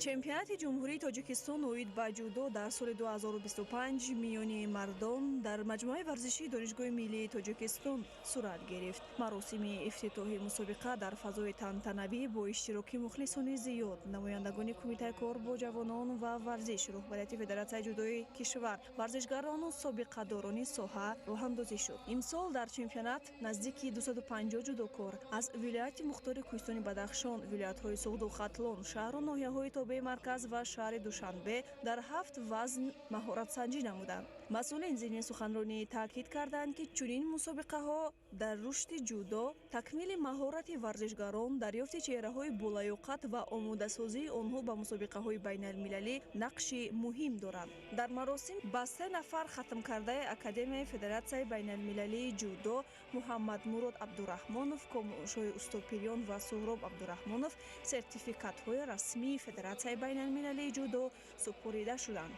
чемпионати ҷумҳурии тоҷикистон оид ба ҷудо дар соли 2025 миёни мардон дар маҷмӯаи варзишии донишгоҳи миллии тоҷикистон сурат гирифт. маросими ифтитоҳи мусобиқа дар фазои тантанавӣ бо иштироки мухлисони зиёд, намояндагони кумитаи кор бо ҷавонон ва варзиш, роҳбарияти федератсияи ҷудои кишвар, варзишгарону собиқадорони соҳа роҳандозӣ шуд. имсол дар чемпионат наздики 250 ҷудокор аз вилояти мухтори кӯҳистони Бадахшон, вилоятҳои Суғду Хатлон, шаҳру ноҳияҳои тобеи марказ ва шаҳри Душанбе дар 7 вазн маҳоратсанҷӣ намуданд. масъулин зимни суханронӣ таъкид карданд, ки чунин мусобиқаҳо дар рушди ҷудо, такмили маҳорати варзишгарон, дарёфти чеҳраҳои болаёқат ва омодасозии онҳо ба мусобиқаҳои байналмилалӣ нақши муҳим доранд. дар маросим ба 3 нафар хатмкардаи Академияи Федератсияи байналмилалии ҷудо Муҳаммад Мурод Абдураҳмонов, Комушои Устопирён ва Суҳроб Абдураҳмонов сертификатҳои расмии Федератсияи байналмилалии ҷудо супорида шуданд.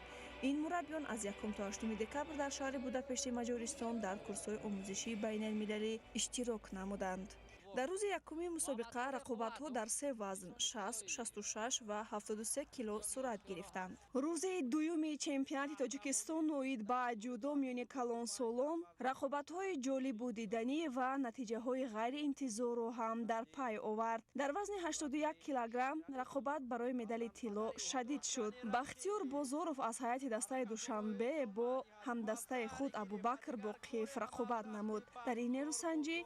ин мураббиён аз 1 то 8 декабр дар шаҳри Будапешти Маҷористон дар курсҳои омӯзишии байналмилалӣ иштирок намуданд. дар рӯзи якуми мусобиқа рақобатҳо дар 3 вазн 60, 66 ва 73 кило сурат гирифтанд. рӯзи дуюми чемпионати Тоҷикистон оид ба ҷудо миёни калонсолон рақобатҳои ҷолибу диданӣ ва натиҷаҳои ғайриинтизорро ҳам дар пай овард. дар вазни 81 килограмм рақобат барои медали тилло шадид шуд. Бахтиёр Бозоров аз ҳайати дастаи Душанбе бо ҳамдастаи худ Абубакр Боқиев рақобат намуд. дар ин нерӯсанҷӣ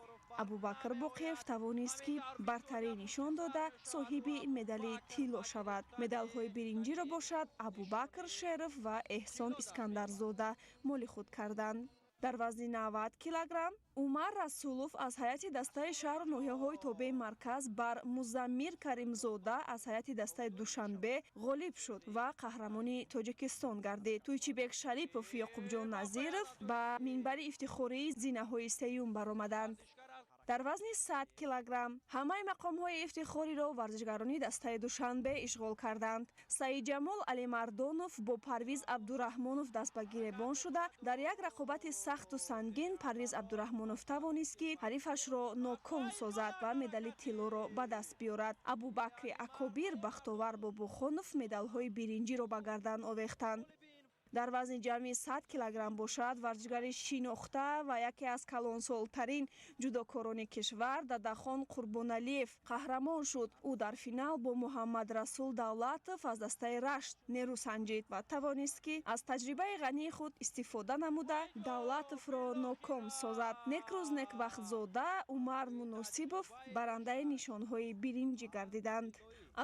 Абубакр Боқиев тавонист, ки бартарӣ нишон дода соҳиби медали тилло шавад. медалҳои биринҷиро бошад Абубакр Шеров ва Эҳсон Искандарзода моли худ карданд. дар вазни 90 килограмм Умар Расулов аз ҳайати дастаи шаҳру ноҳияҳои тобеи марказ бар Музаммир Каримзода аз ҳайати дастаи Душанбе ғолиб шуд ва қаҳрамони Тоҷикистон гардид. Туйчибек Шарипов, Яқубҷон Назиров ба минбари ифтихории зинаҳои сеюм баромаданд. дар вазни 100 килограмм ҳамаи мақомҳои ифтихориро варзишгарони дастаи Душанбе ишғол карданд. Саидҷамол Алимардонов бо Парвиз Абдураҳмонов даст ба гиребон шуда, дар як рақобати сахту сангин Парвиз Абдураҳмонов тавонист, ки ҳарифашро ноком созад ва медали тиллоро ба даст биёрад. Абубакри Акобир Бахтовар Бобухонов медалҳои биринҷиро ба гардан овехтанд. дар вазни ҷамъи 100 килограмм бошад варзишгари шинохта ва яке аз калонсолтарин ҷудокорони кишвар Дадахон Қурбоналиев қаҳрамон шуд. ӯ дар финал бо Муҳаммад Расул Давлатов аз дастаи Рашт нерӯ санҷид ва тавонист, ки аз таҷрибаи ғании худ истифода намуда Давлатовро ноком созад. Некрӯз Некбахтзода Умар Муносибов барандаи нишонҳои биринҷӣ гардиданд.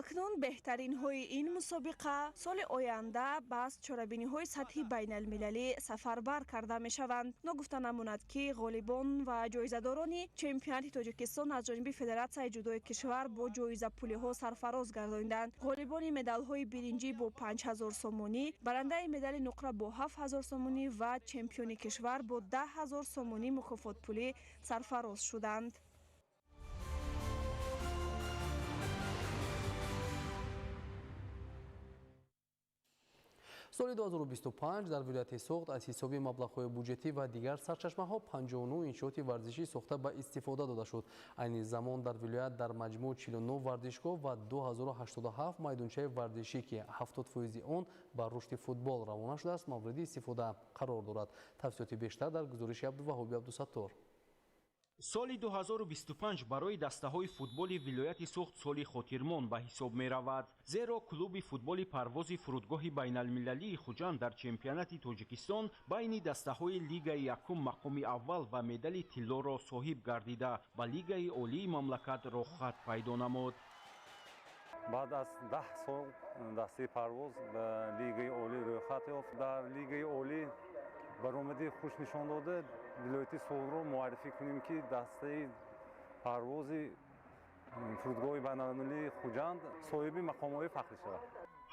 акнун беҳтаринҳои ин мусобиқа соли оянда ба чорабиниҳои сатҳи байналмилалӣ сафарбар карда мешаванд. ногуфта намонад, ки ғолибон ва ҷоизадорони чемпионати Тоҷикистон аз ҷониби Федератсияи ҷудои кишвар бо ҷоизапулиҳо сарфароз гардонинданд. ғолибони медалҳои биринҷӣ бо 5000 сомонӣ, барандаи медали нуқра бо 7000 сомонӣ ва чемпиони кишвар бо 10000 сомонӣ мукофотпулӣ сарфароз шуданд. соли 2025 дар вилояти Суғд аз ҳисоби маблағҳои буҷетӣ ва дигар сарчашмаҳо 59 иншооти варзишӣ сохта ба истифода дода шуд. айни замон дар вилоят дар маҷмӯъ 49 варзишгоҳ ва 2087 майдончаи варзишӣ, ки 70% он ба рушди футбол равона шудааст, мавриди истифода қарор дорад. тафсилоти бештар дар гузориши Абдуваҳоби Абдусаттор. соли 2025 барои дастаҳои футболи вилояти Суғд соли хотирмон ба ҳисоб меравад, зеро клуби футболи парвози фурудгоҳи байналмилалии Хуҷанд дар чемпионати Тоҷикистон байни дастаҳои Лигаи якум мақоми аввал ва медали тиллоро соҳиб гардида ба Лигаи олии мамлакат роҳхат пайдо намуд. баъд аз 10 сол дастаи парвоз ба Лигаи олӣ рӯйхат ёфт. дар Лигаи олӣ баромади хуш нишон дода вилояти Суғдро муаррифӣ кунем, ки дастаи парвози фурудгоҳи байналмилалии Хуҷанд соҳиби мақомҳои фахрӣ шавад.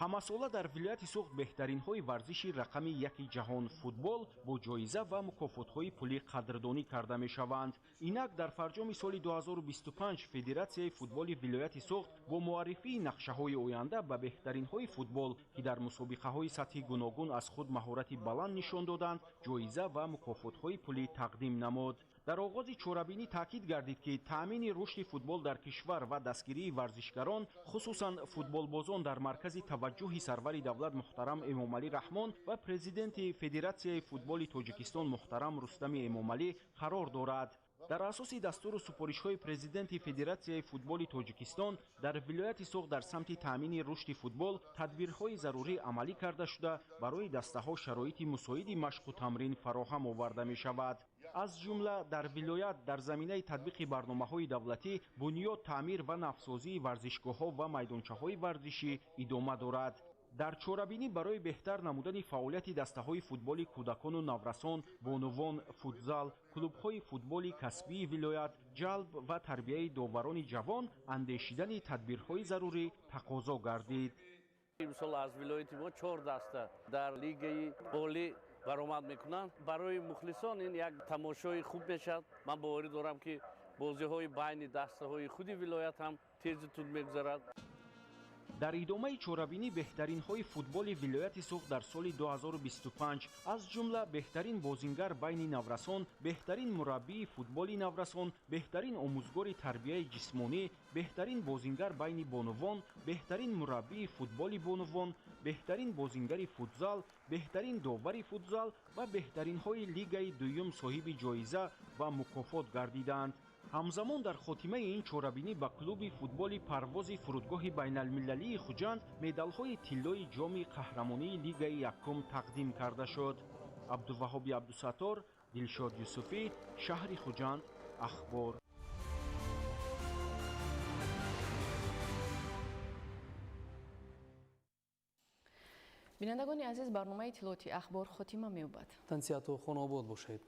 ҳамасола дар вилояти суғд беҳтаринҳои варзиши рақами яки ҷаҳон футбол бо ҷоиза ва мукофотҳои пулӣ қадрдонӣ карда мешаванд. Инак дар фарҷоми соли 2025 Федератсияи футболи вилояти суғд бо муаррифии нақшаҳои оянда ба беҳтаринҳои футбол ки дар мусобиқаҳои сатҳи гуногун аз худ маҳорати баланд нишон доданд, ҷоиза ва мукофотҳои пулӣ тақдим намуд. дар оғози чорабинӣ таъкид гардид ки таъмини рушди футбол дар кишвар ва дастгирии варзишгарон хусусан футболбозон дар маркази таваҷҷӯҳи сарвари давлат муҳтарам Эмомалӣ Раҳмон ва президенти Федератсияи футболи Тоҷикистон муҳтарам Рустами Эмомалӣ қарор дорад. дар асоси дастуру супоришҳои президенти Федератсияи футболи Тоҷикистон дар вилояти суғд дар самти таъмини рушди футбол тадбирҳои зарурӣ амалӣ карда шуда барои дастаҳо шароити мусоиди машқу тамрин фароҳам оварда мешавад. аз ҷумла дар вилоят дар заминаи татбиқи барномаҳои давлатӣ бунёд таъмир ва навсозии варзишгоҳҳо ва майдончаҳои варзишӣ идома дорад. дар чорабинӣ барои беҳтар намудани фаъолияти дастаҳои футболи кӯдакону наврасон бо унвон футзал, клубҳои футболи касбии вилоят, ҷалб ва тарбияи доварони ҷавон андешидани тадбирҳои зарурӣ тақозо гардид. имсол аз вилояти мо 4 даста дар лигаи олӣ баромад мекунанд. барои мухлисон ин як тамошои хуб мешавад. ман боварӣ дорам ки бозиҳои байни дастаҳои худи вилоят ҳам тезитун мегузарад. дар идомаи чорабинӣ беҳтаринҳои футболи вилояти суғд дар соли 2025 аз ҷумла беҳтарин бозингар байни наврасон, беҳтарин мураббии футболи наврасон, беҳтарин омӯзгори тарбияи ҷисмонӣ, беҳтарин бозингар байни бонувон, беҳтарин мураббии футболи бонувон, беҳтарин бозингари футзал, беҳтарин довари футзал ва беҳтаринҳои лигаи дуюм соҳиби ҷоиза ва мукофот гардиданд. ҳамзамон дар хотимаи ин чорабинӣ ба клуби футболи парвози фурудгоҳи байналмилалии Хуҷанд медалҳои тиллои ҷоми қаҳрамонии лигаи якум тақдим карда шуд. абдуваҳоби абдусаттор, дилшод юсуфӣ, шаҳри Хуҷанд, ахбор. бинандагони азиз, барномаи иттилоъоти ахбор хотима меёбад. тансияту хонобод бошед.